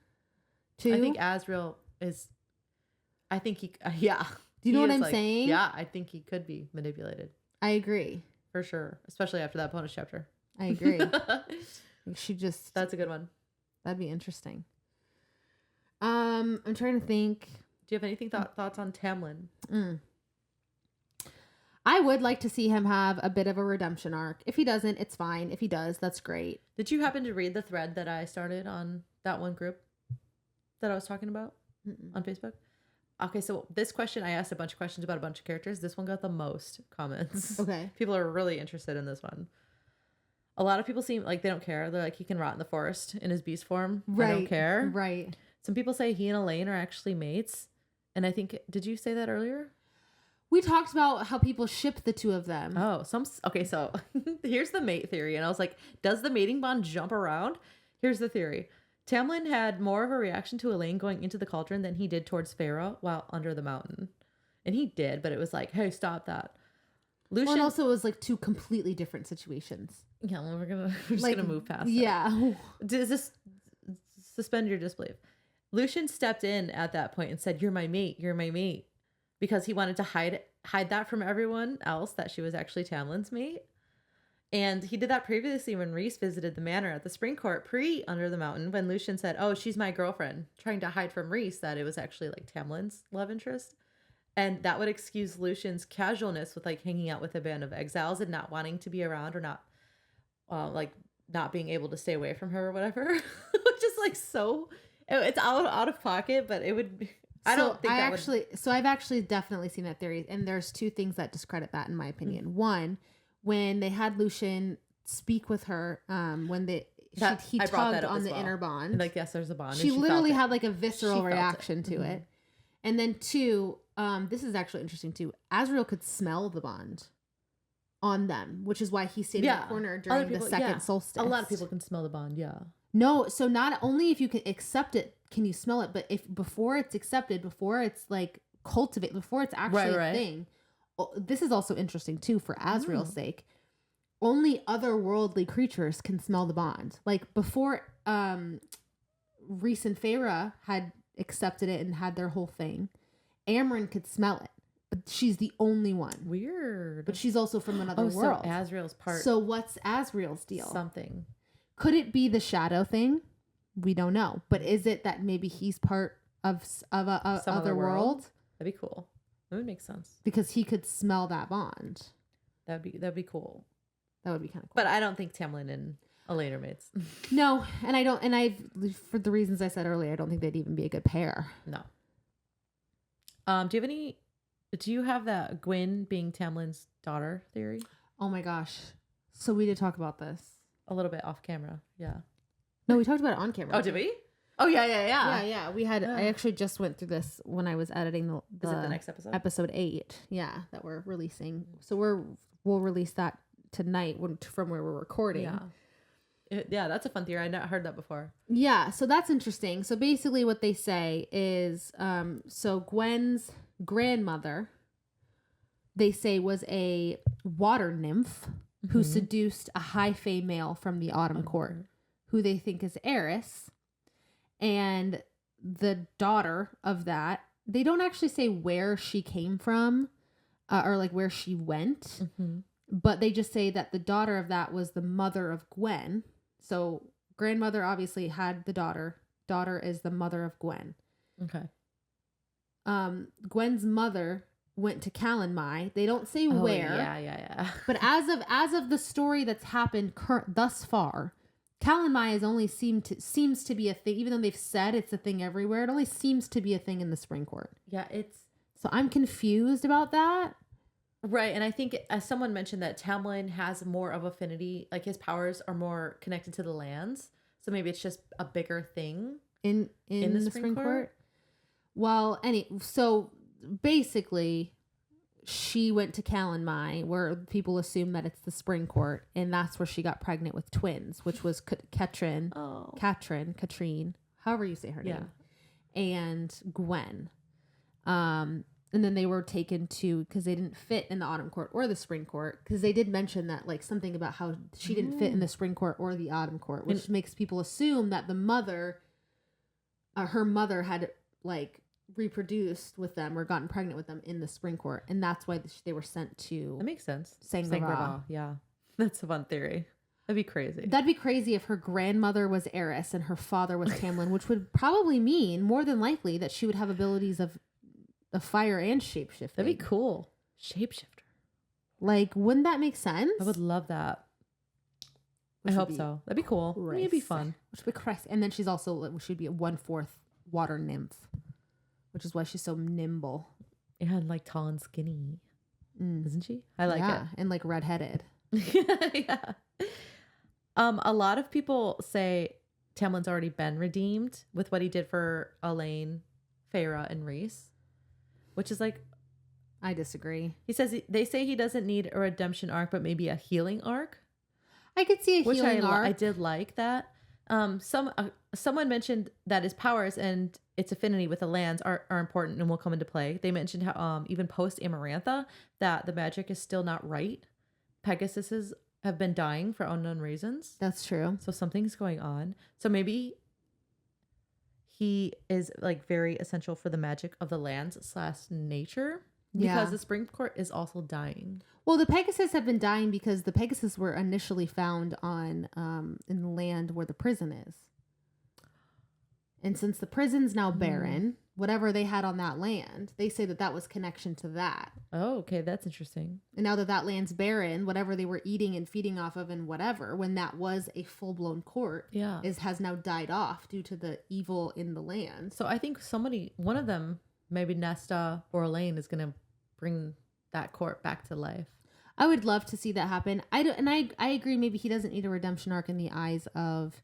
Too? I think Asriel is... I think he... yeah. Do you know what I'm saying? Yeah, I think he could be manipulated. I agree. For sure. Especially after that bonus chapter. I agree. That's a good one. That'd be interesting. I'm trying to think. Do you have anything thoughts on Tamlin? I would like to see him have a bit of a redemption arc. If he doesn't, it's fine. If he does, that's great. Did you happen to read the thread that I started on that one group that I was talking about on Facebook? Okay, so this question, I asked a bunch of questions about a bunch of characters. This one got the most comments. Okay. People are really interested in this one. A lot of people seem like they don't care. They're like, he can rot in the forest in his beast form. Right. I don't care. Right. Some people say he and Elaine are actually mates. And I think, did you say that earlier? We talked about how people ship the two of them. Oh, okay, so here's the mate theory. And I was like, does the mating bond jump around? Here's the theory. Tamlin had more of a reaction to Elaine going into the cauldron than he did towards Feyre while under the mountain. And he did, but it was like, hey, stop that. Lucian, well, and also it was like two completely different situations. Yeah, well, we're just gonna move past it. Yeah. Does this suspend your disbelief? Lucian stepped in at that point and said, "You're my mate. You're my mate," because he wanted to hide that from everyone else that she was actually Tamlin's mate. And he did that previously when Reese visited the manor at the spring court Under the Mountain, when Lucian said, "Oh, she's my girlfriend," trying to hide from Reese that it was actually like Tamlin's love interest. And that would excuse Lucian's casualness with like hanging out with a band of exiles and not wanting to be around or not like not being able to stay away from her or whatever. Which is like so, it's out of pocket, but it would be, I've actually definitely seen that theory. And there's two things that discredit that in my opinion. Mm-hmm. One, when they had Lucian speak with her, when he tugged on the inner bond. And like, yes, there's a bond. She literally had like a visceral reaction to it. And then two, this is actually interesting too. Asriel could smell the bond on them, which is why he stayed in the corner during the second solstice. A lot of people can smell the bond, yeah. No, so not only if you can accept it, can you smell it, but if before it's accepted, before it's like cultivated, before it's actually a thing. This is also interesting too for Asriel's sake. Only otherworldly creatures can smell the bond. Like before Reese and Feyre had accepted it and had their whole thing, Amryn could smell it, but she's the only one. Weird. But she's also from another world. So Asriel's part. So what's Asriel's deal? Something. Could it be the shadow thing? We don't know. But is it that maybe he's part of a Some other world? That'd be cool. That would make sense. Because he could smell that bond. That'd be cool. That would be kind of cool. But I don't think Tamlin and Elaine are mates. No, and for the reasons I said earlier, I don't think they'd even be a good pair. No. Do you have that Gwen being Tamlin's daughter theory? Oh my gosh. So we did talk about this. A little bit off camera. Yeah. No, we talked about it on camera. Oh, did we? Oh, yeah. Yeah. We had, I actually just went through this when I was editing the Is it the next episode? Episode 8. Yeah, that we're releasing. So we'll release that tonight from where we're recording. Yeah. Yeah, that's a fun theory. I never heard that before. Yeah, so that's interesting. So basically what they say is, so Gwen's grandmother, they say, was a water nymph who seduced a high fae male from the Autumn Court, who they think is Eris. And the daughter of that, they don't actually say where she came from or like where she went, but they just say that the daughter of that was the mother of Gwen. So grandmother obviously had the daughter. Daughter is the mother of Gwen. Okay. Gwen's mother went to Calanmai. They don't say where. Yeah. But as of the story that's happened thus far, Calanmai is only seems to be a thing, even though they've said it's a thing everywhere. It only seems to be a thing in the Spring Court. Yeah, so I'm confused about that. Right, and I think as someone mentioned that Tamlin has more of affinity, like his powers are more connected to the lands. So maybe it's just a bigger thing in the Spring Court. Well, so basically, she went to Calanmai, where people assume that it's the Spring Court, and that's where she got pregnant with twins, which was Katrine, however you say her name, and Gwen. And then they were taken to, because they didn't fit in the Autumn Court or the Spring Court, because they did mention that, like, something about how she didn't fit in the Spring Court or the Autumn Court, which makes people assume that the mother, her mother had, like, reproduced with them or gotten pregnant with them in the Spring Court, and that's why they were sent to. That makes sense. Sangregae. Yeah, that's a fun theory. That'd be crazy. That'd be crazy if her grandmother was Eris and her father was Tamlin, which would probably mean more than likely that she would have abilities of fire and shapeshifting. That'd be cool. Shapeshifter. Like, wouldn't that make sense? I would love that. I hope so. That'd be cool. It'd be fun. Which would be crazy. And then she'd be a 1/4 water nymph, which is why she's so nimble. Yeah, and like tall and skinny. Isn't she? I like it. And like redheaded. Yeah. A lot of people say Tamlin's already been redeemed with what he did for Elaine, Feyre, and Rhys. Which is like, I disagree. He says they say he doesn't need a redemption arc, but maybe a healing arc. I could see a healing arc. I did like that. Someone mentioned that his powers and its affinity with the lands are important and will come into play. They mentioned how even post Amarantha that the magic is still not right. Pegasuses have been dying for unknown reasons. That's true. So something's going on. So maybe he is like very essential for the magic of the lands / nature, because the Spring Court is also dying. Well, the Pegasus have been dying because the Pegasus were initially found on in the land where the prison is. And since the prison's now barren, whatever they had on that land, they say that was connection to that. Oh, okay. That's interesting. And now that land's barren, whatever they were eating and feeding off of and whatever, when that was a full-blown court, has now died off due to the evil in the land. So I think one of them, maybe Nesta or Elaine, is going to bring that court back to life. I would love to see that happen. I agree. Maybe he doesn't need a redemption arc in the eyes of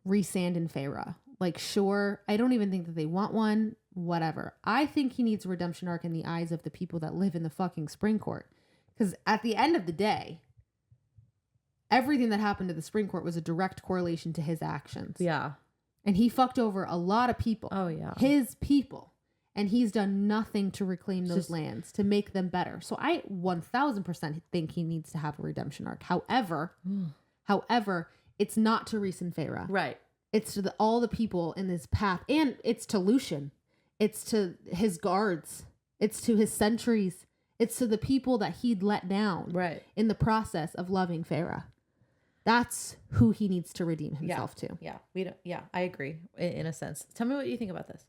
Rhysand and Feyre. Like, sure, I don't even think that they want one, whatever. I think he needs a redemption arc in the eyes of the people that live in the fucking Spring Court. Because at the end of the day, everything that happened to the Spring Court was a direct correlation to his actions. Yeah. And he fucked over a lot of people. Oh, yeah. His people. And he's done nothing to reclaim those lands, to make them better. So I 1000% think he needs to have a redemption arc. However, it's not to Rhys and Feyre. Right. It's to all the people in this path. And it's to Lucian. It's to his guards. It's to his sentries. It's to the people that he'd let down. Right. In the process of loving Feyre. That's who he needs to redeem himself to. Yeah, I agree in a sense. Tell me what you think about this.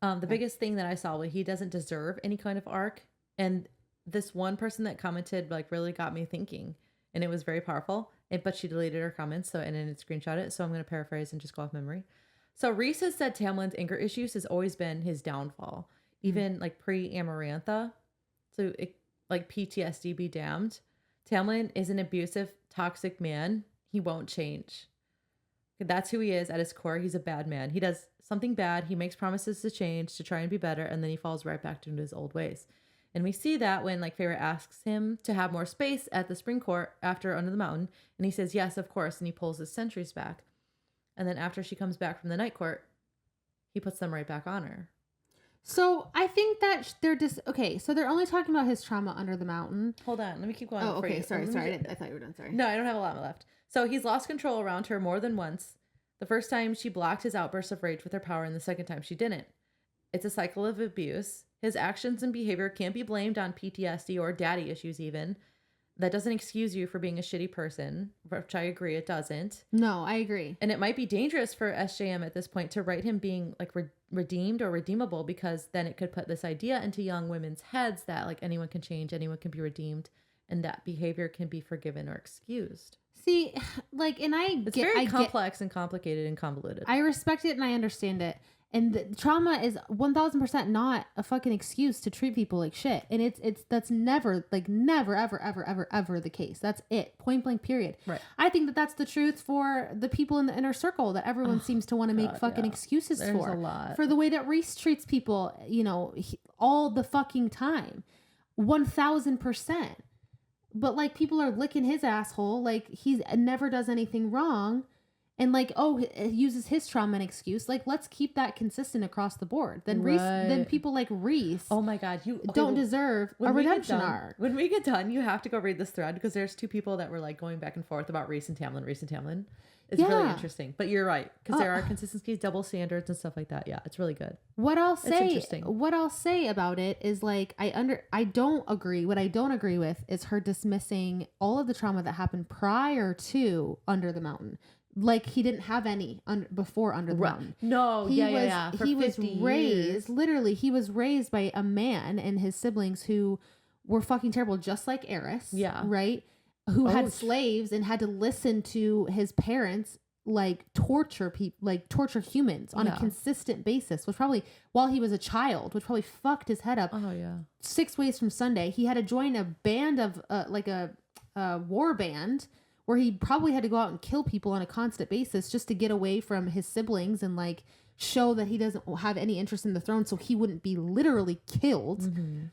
The biggest thing that I saw was he doesn't deserve any kind of arc, and this one person that commented like really got me thinking, and it was very powerful. But she deleted her comments, and then it screenshot it. So I'm going to paraphrase and just go off memory. So Reese has said Tamlin's anger issues has always been his downfall, even like pre-Amarantha. So like PTSD be damned. Tamlin is an abusive, toxic man. He won't change. That's who he is at his core. He's a bad man. He does something bad. He makes promises to change, to try and be better, and then he falls right back into his old ways. And we see that when like Feyre asks him to have more space at the spring court after Under the Mountain, and he says yes, of course, and he pulls his sentries back. And then after she comes back from the night court, he puts them right back on her. So I think that they're just okay. So they're only talking about his trauma under the mountain. Hold on, let me keep going. Oh, okay. Sorry. I thought you were done. Sorry. No, I don't have a lot left. So he's lost control around her more than once. The first time she blocked his outbursts of rage with her power, and the second time she didn't. It's a cycle of abuse. His actions and behavior can't be blamed on PTSD or daddy issues even. That doesn't excuse you for being a shitty person, which I agree it doesn't. No, I agree. And it might be dangerous for SJM at this point to write him being like redeemed or redeemable, because then it could put this idea into young women's heads that like anyone can change, anyone can be redeemed, and that behavior can be forgiven or excused. See, like, and it's very complex and complicated and convoluted. I respect it and I understand it. And the trauma is 1000% not a fucking excuse to treat people like shit. And that's never ever the case. That's it. Point blank, period. Right. I think that that's the truth for the people in the inner circle that everyone seems to want to make fucking excuses There's for. A lot. For the way that Reese treats people, you know, all the fucking time. 1000%. But like people are licking his asshole. Like he never does anything wrong. And like, oh, it uses his trauma and excuse. Like, let's keep that consistent across the board. Then Reese, then people like Reese, oh my god, don't deserve a redemption arc. When we get done, you have to go read this thread, because there's two people that were like going back and forth about Reese and Tamlin. It's really interesting. But you're right, because there are consistencies, double standards, and stuff like that. Yeah, it's really good. What I'll say about it is like I don't agree. What I don't agree with is her dismissing all of the trauma that happened prior to Under the Mountain. Like he didn't have any before Under the Mountain. No, he was years. raised literally. He was raised by a man and his siblings who were fucking terrible, just like Eris. Yeah, right. Who had slaves and had to listen to his parents like torture humans on a consistent basis. Which probably while he was a child, which probably fucked his head up. Oh yeah. 6 Ways from Sunday, he had to join a band of like a war band, where he probably had to go out and kill people on a constant basis just to get away from his siblings and like show that he doesn't have any interest in the throne, so he wouldn't be literally killed. Mm-hmm.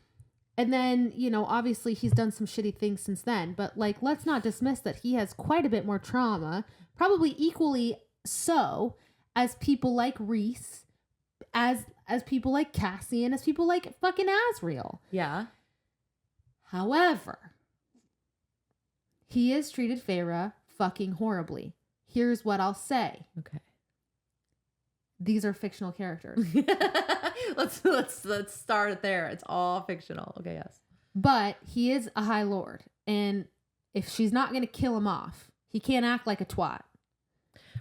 And then, you know, obviously he's done some shitty things since then, but like, let's not dismiss that he has quite a bit more trauma, probably equally so as people like Reese, as people like Cassian, as people like fucking Asriel. Yeah. However, he has treated Feyre fucking horribly. Here's what I'll say. Okay. These are fictional characters. let's start there. It's all fictional. Okay, yes. But he is a High Lord, and if she's not going to kill him off, he can't act like a twat.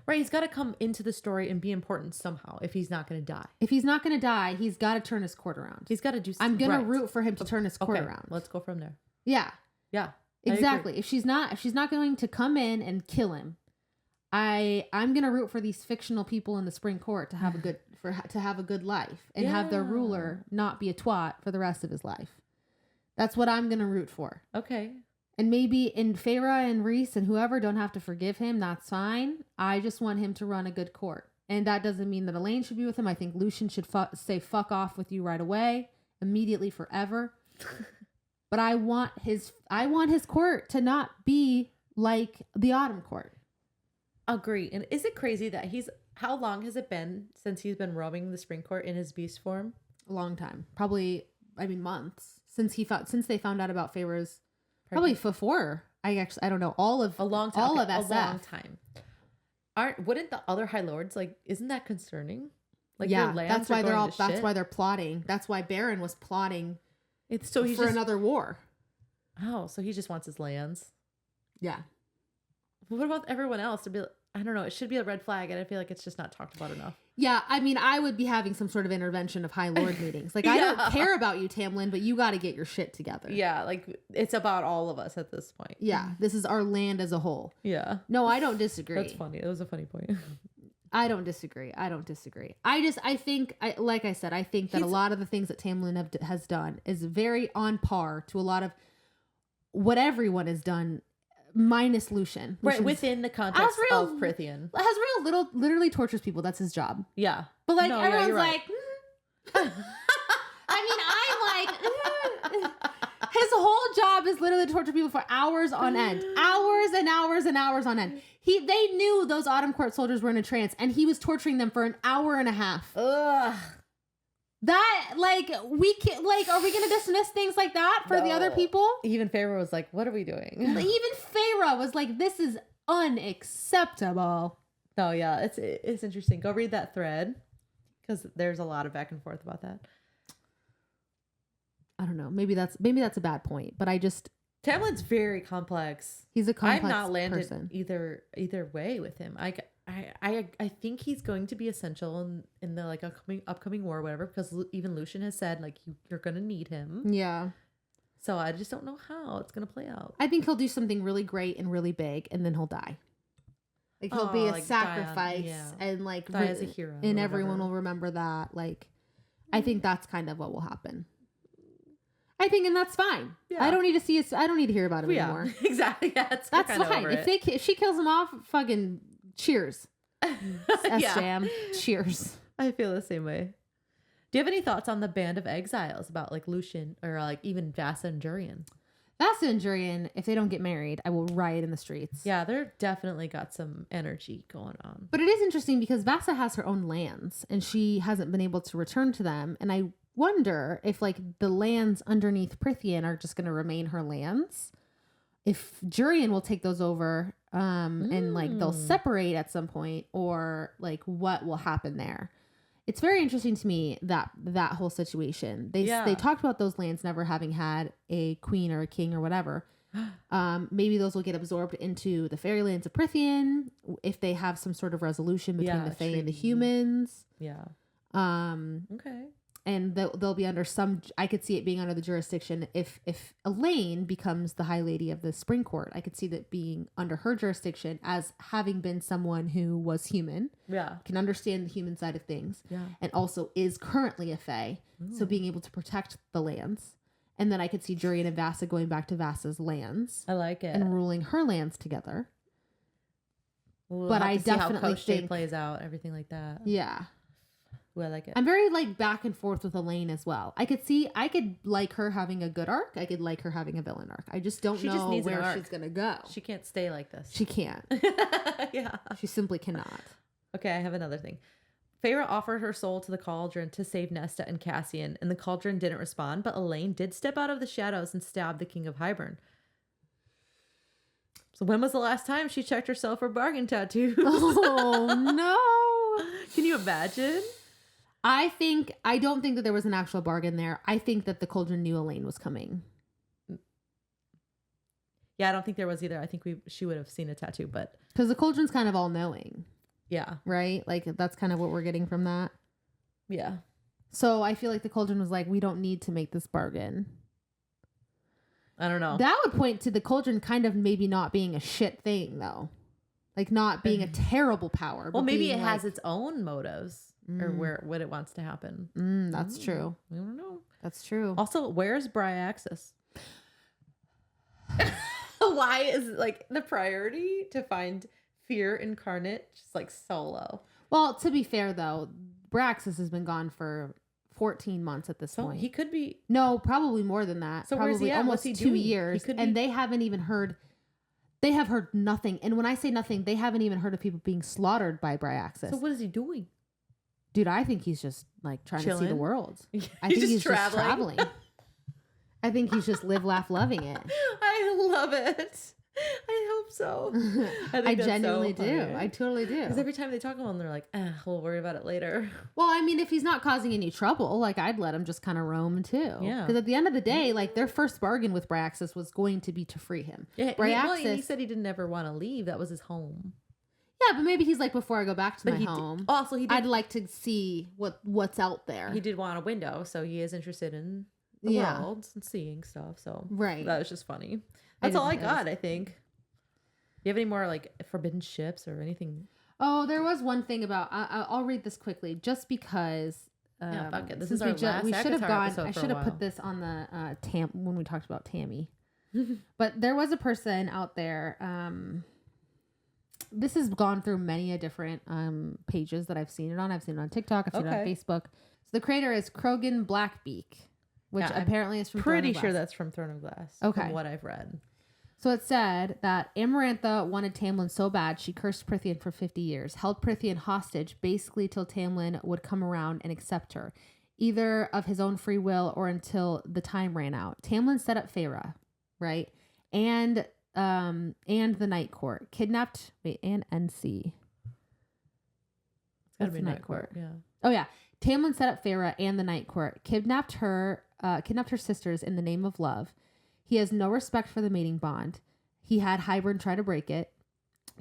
Right, he's got to come into the story and be important somehow if he's not going to die. If he's not going to die, he's got to turn his court around. He's got to do something. I'm going to root for him to turn his court around. Let's go from there. Yeah. Yeah. Exactly. If she's not going to come in and kill him, I'm gonna root for these fictional people in the spring court to have a good life and have their ruler not be a twat for the rest of his life. That's what I'm gonna root for. Okay. And maybe Feyre and Reese and whoever don't have to forgive him. That's fine. I just want him to run a good court, and that doesn't mean that Elaine should be with him. I think Lucian should say fuck off with you right away, immediately, forever. But I want his court to not be like the Autumn Court. Agree. And is it crazy that how long has it been since he's been roaming the spring court in his beast form? A long time. Probably, months since they found out about Feyre's. Probably before. I don't know. All of SF. A long time. Wouldn't the other High Lords, like, isn't that concerning? Like, yeah, that's why they're plotting. That's why Baron was plotting. Another war. Oh, so he just wants his lands. Yeah. what about everyone else? To be, I don't know. It should be a red flag, and I feel like it's just not talked about enough. Yeah, I mean, I would be having some sort of intervention of High Lord meetings. Like, I don't care about you, Tamlin, but you got to get your shit together. Yeah, like it's about all of us at this point. Yeah, this is our land as a whole. Yeah. No, I don't disagree. That's funny. It was a funny point. I don't disagree. I think, like I said, I think that a lot of the things that Tamlin has done is very on par to a lot of what everyone has done, minus Lucian. Right, within the context of Prythian. Asriel literally tortures people. That's his job. Yeah. But like, everyone's like, I mean, I'm like, his whole job is literally to torture people for hours on end. Hours and hours and hours on end. They knew those Autumn Court soldiers were in a trance, and he was torturing them for an hour and a half. Ugh. That, like, we can, like, are we going to dismiss things like that for the other people? Even Feyre was like, what are we doing? Even Feyre was like, this is unacceptable. Oh, yeah. It's interesting. Go read that thread, because there's a lot of back and forth about that. I don't know. Maybe that's a bad point, but I just... Tamlin's very complex. He's a complex I'm not landed person. either way with him. I think he's going to be essential in the like upcoming war or whatever, because even Lucian has said like you're going to need him. Yeah. So I just don't know how it's going to play out. I think he'll do something really great and really big, and then he'll die. Like he'll be a like sacrifice, and like die as a hero, and everyone will remember that. Like, I think that's kind of what will happen. I think, and that's fine. Yeah. I don't need to see it. I don't need to hear about it anymore. Exactly. Yeah, that's fine. If she kills him off, fucking cheers. S-Jam. Cheers. I feel the same way. Do you have any thoughts on the Band of Exiles about like Lucian or like even Vassa and Jurian? Vassa and Jurian, if they don't get married, I will riot in the streets. Yeah, they're definitely got some energy going on. But it is interesting because Vassa has her own lands and she hasn't been able to return to them. And I wonder if like the lands underneath Prythian are just going to remain her lands. If Jurian will take those over and like they'll separate at some point, or like what will happen there. It's very interesting to me that whole situation. They talked about those lands never having had a queen or a king or whatever. Maybe those will get absorbed into the fairylands of Prythian if they have some sort of resolution between the Fae and the humans. Yeah. Okay. And they'll be under some. I could see it being under the jurisdiction if Elaine becomes the High Lady of the Spring Court. I could see that being under her jurisdiction as having been someone who was human. Yeah, can understand the human side of things. Yeah, and also is currently a Fae. So being able to protect the lands, and then I could see Jurian and Vassa going back to Vassa's lands. I like it, and ruling her lands together. But I definitely think it plays out, everything like that. Yeah. Ooh, I like it. I'm very like back and forth with Elaine as well. I could like her having a good arc. I could like her having a villain arc. I just don't know where she's going to go. She can't stay like this. She can't. Yeah. She simply cannot. Okay, I have another thing. Feyre offered her soul to the cauldron to save Nesta and Cassian, and the cauldron didn't respond, but Elaine did step out of the shadows and stab the King of Hybern. So when was the last time she checked herself for bargain tattoos? Oh, no. Can you imagine? I don't think that there was an actual bargain there. I think that the cauldron knew Elaine was coming. Yeah, I don't think there was either. I think she would have seen a tattoo, but because the cauldron's kind of all knowing. Yeah. Right? Like that's kind of what we're getting from that. Yeah. So I feel like the cauldron was like, we don't need to make this bargain. I don't know. That would point to the cauldron kind of maybe not being a shit thing though. Like not being a terrible power. Well, maybe it has its own motives. Or what it wants to happen. That's true. I don't know. That's true. Also, where's Bryaxis? Why is like the priority to find Fear incarnate just like solo? Well, to be fair though, Bryaxis has been gone for 14 months at this point. He could be. No, probably more than that. So probably where's he at? almost 2 years. And they haven't even heard. They have heard nothing. And when I say nothing, they haven't even heard of people being slaughtered by Bryaxis. So what is he doing? Dude, I think he's just like trying to see the world. I think he's traveling. Just traveling. I think he's just live, laugh, loving it. I love it. I hope so. I genuinely do. I totally do. Because every time they talk about him, they're like, we'll worry about it later. Well, I mean, if he's not causing any trouble, like, I'd let him just kind of roam too. Yeah. Because at the end of the day, like, their first bargain with Bryaxis was going to be to free him. Yeah, Bryaxis, he said he didn't ever want to leave. That was his home. Yeah, but maybe he's like, before I go back to my home, I'd like to see what's out there. He did want a window, so he is interested in the world and seeing stuff. So that was just funny. That's all I got, I think. Do you have any more like forbidden ships or anything? Oh, there was one thing about. I'll read this quickly, just because. Fuck it. This is our last. We should have gone. I should have put this on the when we talked about Tammy. But there was a person out there. This has gone through many a different pages that I've seen it on. I've seen it on TikTok. I've seen it on Facebook. So the creator is Krogan Blackbeak, which apparently is from. Pretty sure that's from Throne of Glass. Okay, from what I've read. So it said that Amarantha wanted Tamlin so bad she cursed Prythian for 50 years, held Prythian hostage basically till Tamlin would come around and accept her, either of his own free will or until the time ran out. Tamlin set up Feyre, right? And the Night Court kidnapped and NC. It's gotta be Night Court, yeah. Oh yeah, Tamlin set up Feyre and the Night Court, kidnapped her sisters in the name of love. He has no respect for the mating bond. He had Hybern try to break it,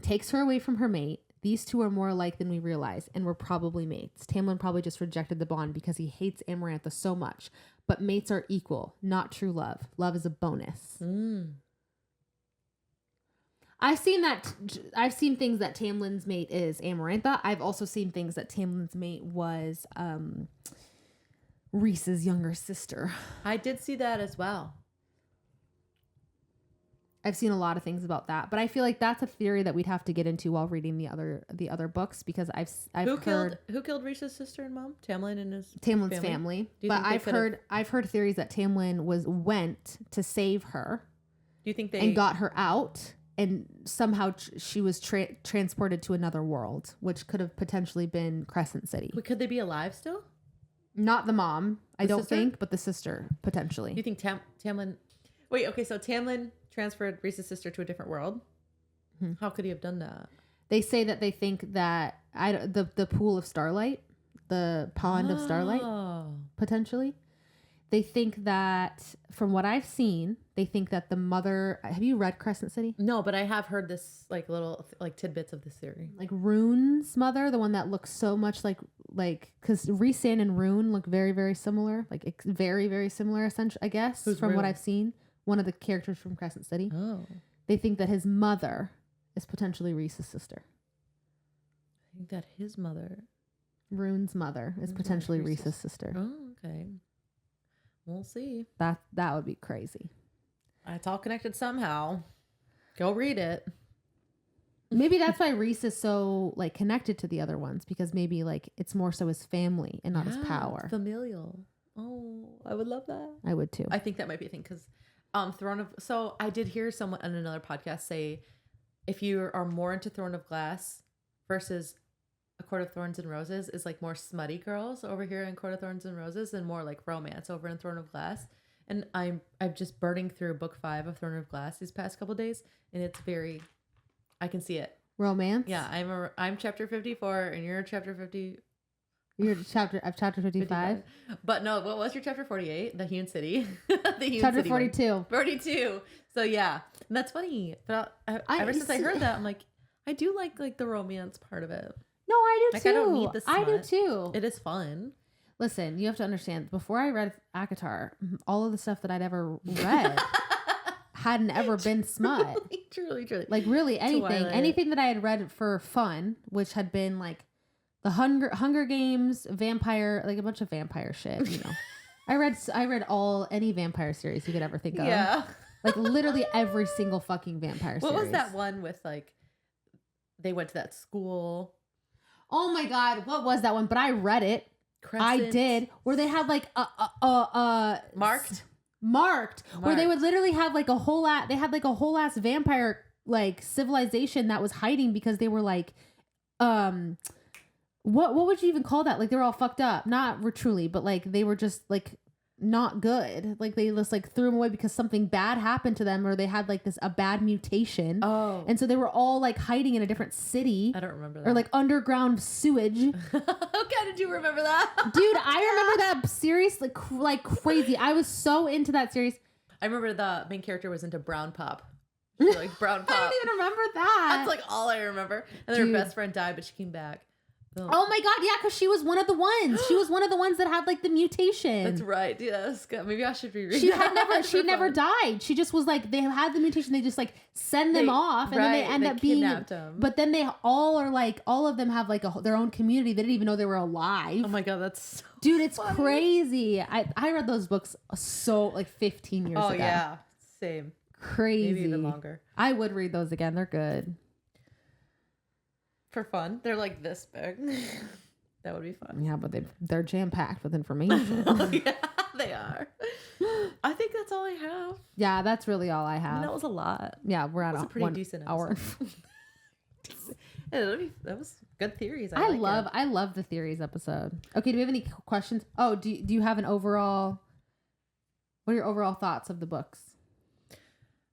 takes her away from her mate. These two are more alike than we realize, and were probably mates. Tamlin probably just rejected the bond because he hates Amarantha so much. But mates are equal, not true love. Love is a bonus. I've seen things that Tamlin's mate is Amarantha. I've also seen things that Tamlin's mate was Rhys's younger sister. I did see that as well. I've seen a lot of things about that, but I feel like that's a theory that we'd have to get into while reading the other books, because I've heard who killed Rhys's sister and mom? Tamlin and Tamlin's family. But I've heard theories that Tamlin went to save her. Do you think they got her out, and somehow she was transported to another world, which could have potentially been Crescent City? Could they be alive still? Not the mom, I don't think, but the sister potentially. Do you think Tamlin? Wait, okay, so Tamlin transferred Rhys's sister to a different world. How could he have done that? They say that they think that the pool of starlight, the pond of starlight, potentially. They think that, from what I've seen, they think that the mother. Have you read Crescent City? No, but I have heard this like little like tidbits of this theory. Like Rune's mother, the one that looks so much like because Rhysand and Rune look very, very similar, like very, very similar. Essentially, I guess from what I've seen. One of the characters from Crescent City. Oh. They think that his mother is potentially Rhys's sister. I think that his mother. Rune's mother is potentially Rhys's sister. Oh, okay. We'll see. That would be crazy. It's all connected somehow. Go read it. Maybe that's why Rhys is so like connected to the other ones, because maybe like it's more so his family and not his power. Familial. Oh, I would love that. I would too. I think that might be a thing, because so I did hear someone on another podcast say, if you are more into Throne of Glass versus A Court of Thorns and Roses is like more smutty girls over here in Court of Thorns and Roses, and more like romance over in Throne of Glass. And I'm just burning through book 5 of Throne of Glass these past couple days, and it's very, I can see it. Romance? Yeah, I'm chapter 54 and you're chapter 50. You're chapter 55. But no, what was your chapter 48? The Hewn City. Chapter 42. 42. So yeah, and that's funny. But ever since I heard that, I'm like, I do like the romance part of it. No, I do too. I don't need the smut. I do too. It is fun. Listen, you have to understand, before I read ACOTAR, all of the stuff that I'd ever read hadn't ever been smut. Truly. Like really anything. Twilight. Anything that I had read for fun, which had been like the Hunger Games, vampire, like a bunch of vampire shit, you know. I read any vampire series you could ever think of. Yeah. Like literally every single fucking vampire series. What was that one with like they went to that school? Oh my God, what was that one? But I read it. Crescent. I did. Where they had like marked, where they would literally have like a whole ass vampire like civilization that was hiding because they were like what would you even call that? Like they were all fucked up. Not truly, but like they were just like not good. Like they just like threw them away because something bad happened to them, or they had like a bad mutation. Oh. And so they were all like hiding in a different city. I don't remember that. Or like underground sewage. How did you remember that? Dude, I remember that series like crazy. I was so into that series. I remember the main character was into brown pop. She liked brown pop. I don't even remember that. That's like all I remember. And then her best friend died, but she came back. Oh my god, yeah, because she was one of the ones. She was one of the ones that had like the mutation. That's right. Yeah, that's good. Maybe I should reread. She never died. She just was like, they had the mutation. They just like send them off, and then they end up being. Them. But then they all are like, all of them have like their own community. They didn't even know they were alive. Oh my god, that's so dude, it's funny. Crazy. I read those books so like 15 years ago. Oh yeah, same. Crazy. Maybe even longer. I would read those again. They're good. For fun. They're like this big. That would be fun. Yeah, but they're jam-packed with information. Oh, yeah, they are. I think that's all I have. Yeah, that's really all I have. I mean, that was a lot. Yeah, we're at a pretty decent hour. Yeah, that was good theories. I love the theories episode. Okay, do we have any questions? Oh, do you have an overall? What are your overall thoughts of the books?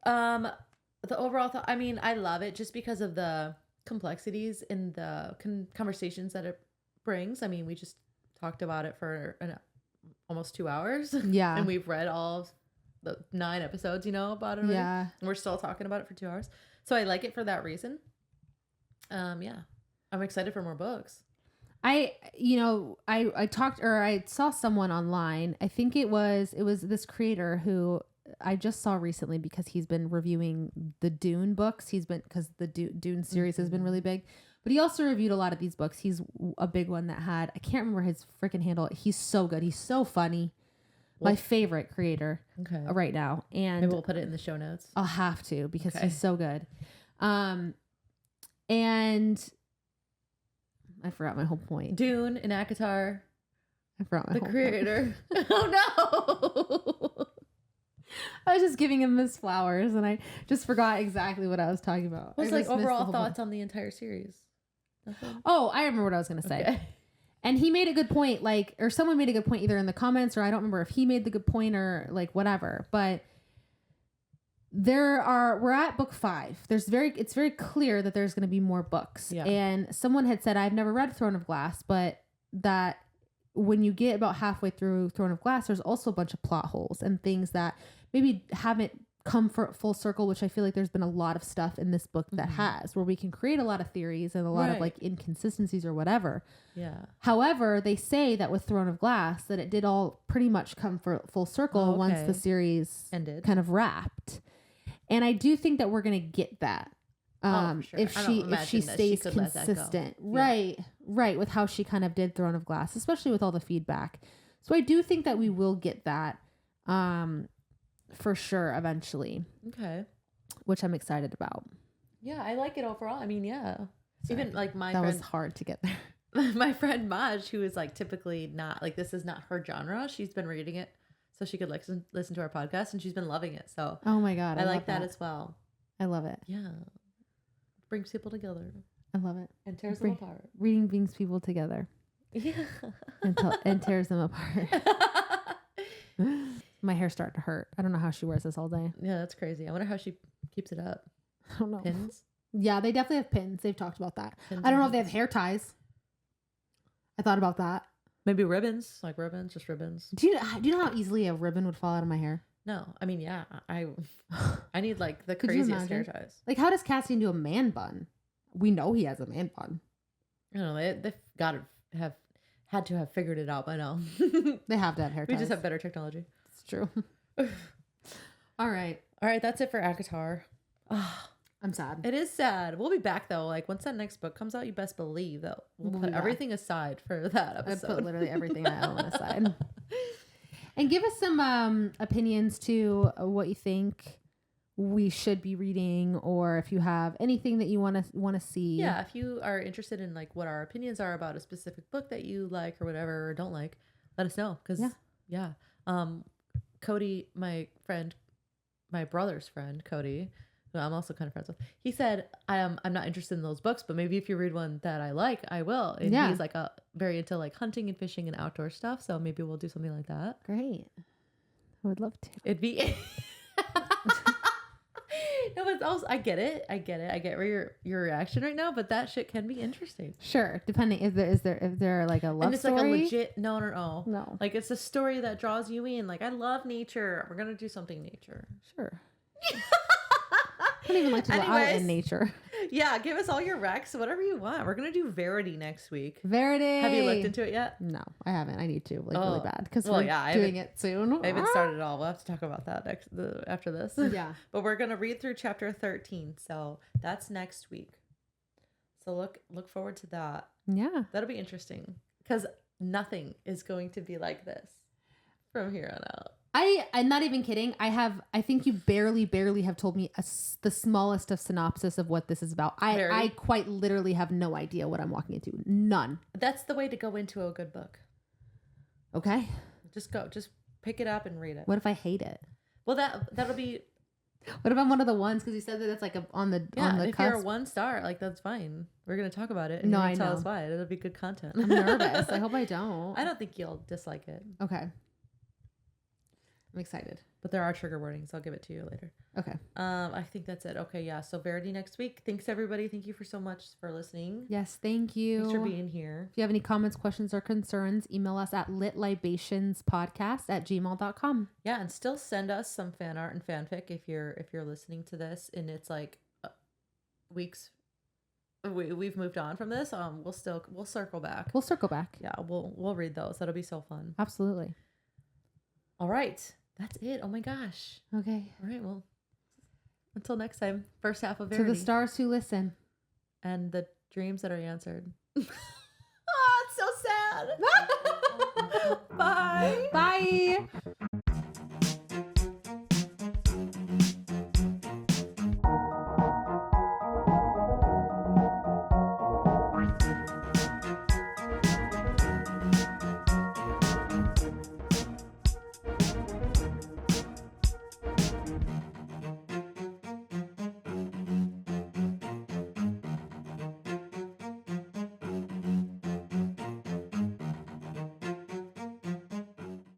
The overall thought. I mean, I love it just because of the complexities in the conversations that it brings. I mean, we just talked about it for almost 2 hours. Yeah, and we've read all the 9 episodes, about it. Yeah, and we're still talking about it for 2 hours. So I like it for that reason. Yeah, I'm excited for more books. I saw someone online. I think it was this creator who I just saw recently because he's been reviewing the Dune books. Because the Dune series has been really big, but he also reviewed a lot of these books. He's a big one that had, I can't remember his freaking handle. He's so good. He's so funny. My favorite creator right now. And maybe we'll put it in the show notes. I'll have to because he's so good. And I forgot my whole point. Dune and ACOTAR. I forgot my whole creator. Oh no. I was just giving him his flowers and I just forgot exactly what I was talking about. What's like overall thoughts on the entire series? Nothing? Oh, I remember what I was going to say. Okay. And he made a good point, or someone made a good point either in the comments, or I don't remember if he made the good point or whatever, but we're at book 5. It's very clear that there's going to be more books. Yeah. And someone had said, I've never read Throne of Glass, but that when you get about halfway through Throne of Glass, there's also a bunch of plot holes and things that maybe haven't come for full circle, which I feel like there's been a lot of stuff in this book that has, where we can create a lot of theories and a lot of inconsistencies or whatever. Yeah. However, they say that with Throne of Glass that it did all pretty much come for full circle once the series ended, kind of wrapped. And I do think that we're going to get that. Sure. If she stays consistent. Right. With how she kind of did Throne of Glass, especially with all the feedback. So I do think that we will get that for sure eventually. Okay. Which I'm excited about. Yeah, I like it overall. I mean, yeah. Sorry. Even like my friend, was hard to get there. My friend Maj, who is like typically not like, this is not her genre. She's been reading it so she could listen to our podcast, and she's been loving it. So oh my God, I like that as well. I love it. Yeah. Brings people together. I love it. And tears them apart. Reading brings people together. Yeah. and tears them apart. My hair's starting to hurt. I don't know how she wears this all day. Yeah, that's crazy. I wonder how she keeps it up. I don't know. Pins? Yeah, they definitely have pins. They've talked about that. I don't know if they have hair ties. I thought about that. Maybe ribbons. Like ribbons, just ribbons. Do you know how easily a ribbon would fall out of my hair? No. I mean, yeah. I need like the craziest hair ties. Like, how does Cassian do a man bun? We know he has a man bun. I don't know. They've got to had to have figured it out by now. They have to have hair ties. We just have better technology. It's true. All right. That's it for ACOTAR. I'm sad. It is sad. We'll be back though. Like once that next book comes out, you best believe that we'll put everything aside for that episode. I put literally everything I own aside. And give us some opinions to what you think we should be reading, or if you have anything that you want to see. Yeah, if you are interested in like what our opinions are about a specific book that you like or whatever, or don't like, let us know. Because Cody, my brother's friend, Cody, who I'm also kind of friends with, he said, I'm not interested in those books, but maybe if you read one that I like, I will. And he's like very into like hunting and fishing and outdoor stuff. So maybe we'll do something like that. Great. I would love to. It'd be. No, but also I get it. I get where your reaction right now, but that shit can be interesting. Sure, depending if there like a love and it's story. like a legit no. No. Like it's a story that draws you in. Like I love nature. We're gonna do something nature. Sure. I don't even like to go out in nature. Yeah, give us all your recs, whatever you want. We're gonna do Verity next week. Verity. Have you looked into it yet? No, I haven't. I need to really bad because we're doing it soon. I haven't started at all. We'll have to talk about that after this. Yeah, but we're gonna read through chapter 13, so that's next week. So look forward to that. Yeah, that'll be interesting because nothing is going to be like this from here on out. I'm not even kidding. I think you barely have told me the smallest of synopsis of what this is about. I quite literally have no idea what I'm walking into. None. That's the way to go into a good book. Okay. Just pick it up and read it. What if I hate it? Well, that'll be. What if I'm one of the ones? Because you said that it's like on the if cusp. you're a 1-star, like that's fine. We're gonna talk about it. And I tell know. us why. It'll be good content. I'm nervous. I hope I don't. I don't think you'll dislike it. Okay. I'm excited. But there are trigger warnings. I'll give it to you later. Okay. I think that's it. Okay, yeah. So Verity next week. Thanks everybody. Thank you so much for listening. Yes, thank you. Thanks for being here. If you have any comments, questions, or concerns, email us at litlibationspodcast@gmail.com. Yeah, and still send us some fan art and fanfic if you're listening to this and it's like weeks. We've moved on from this. We'll circle back. We'll circle back. Yeah, we'll read those. That'll be so fun. Absolutely. All right. That's it. Oh my gosh. Okay. All right. Well, until next time. First half of Verity. To the stars who listen. And the dreams that are answered. Oh, it's so sad. Bye. Bye.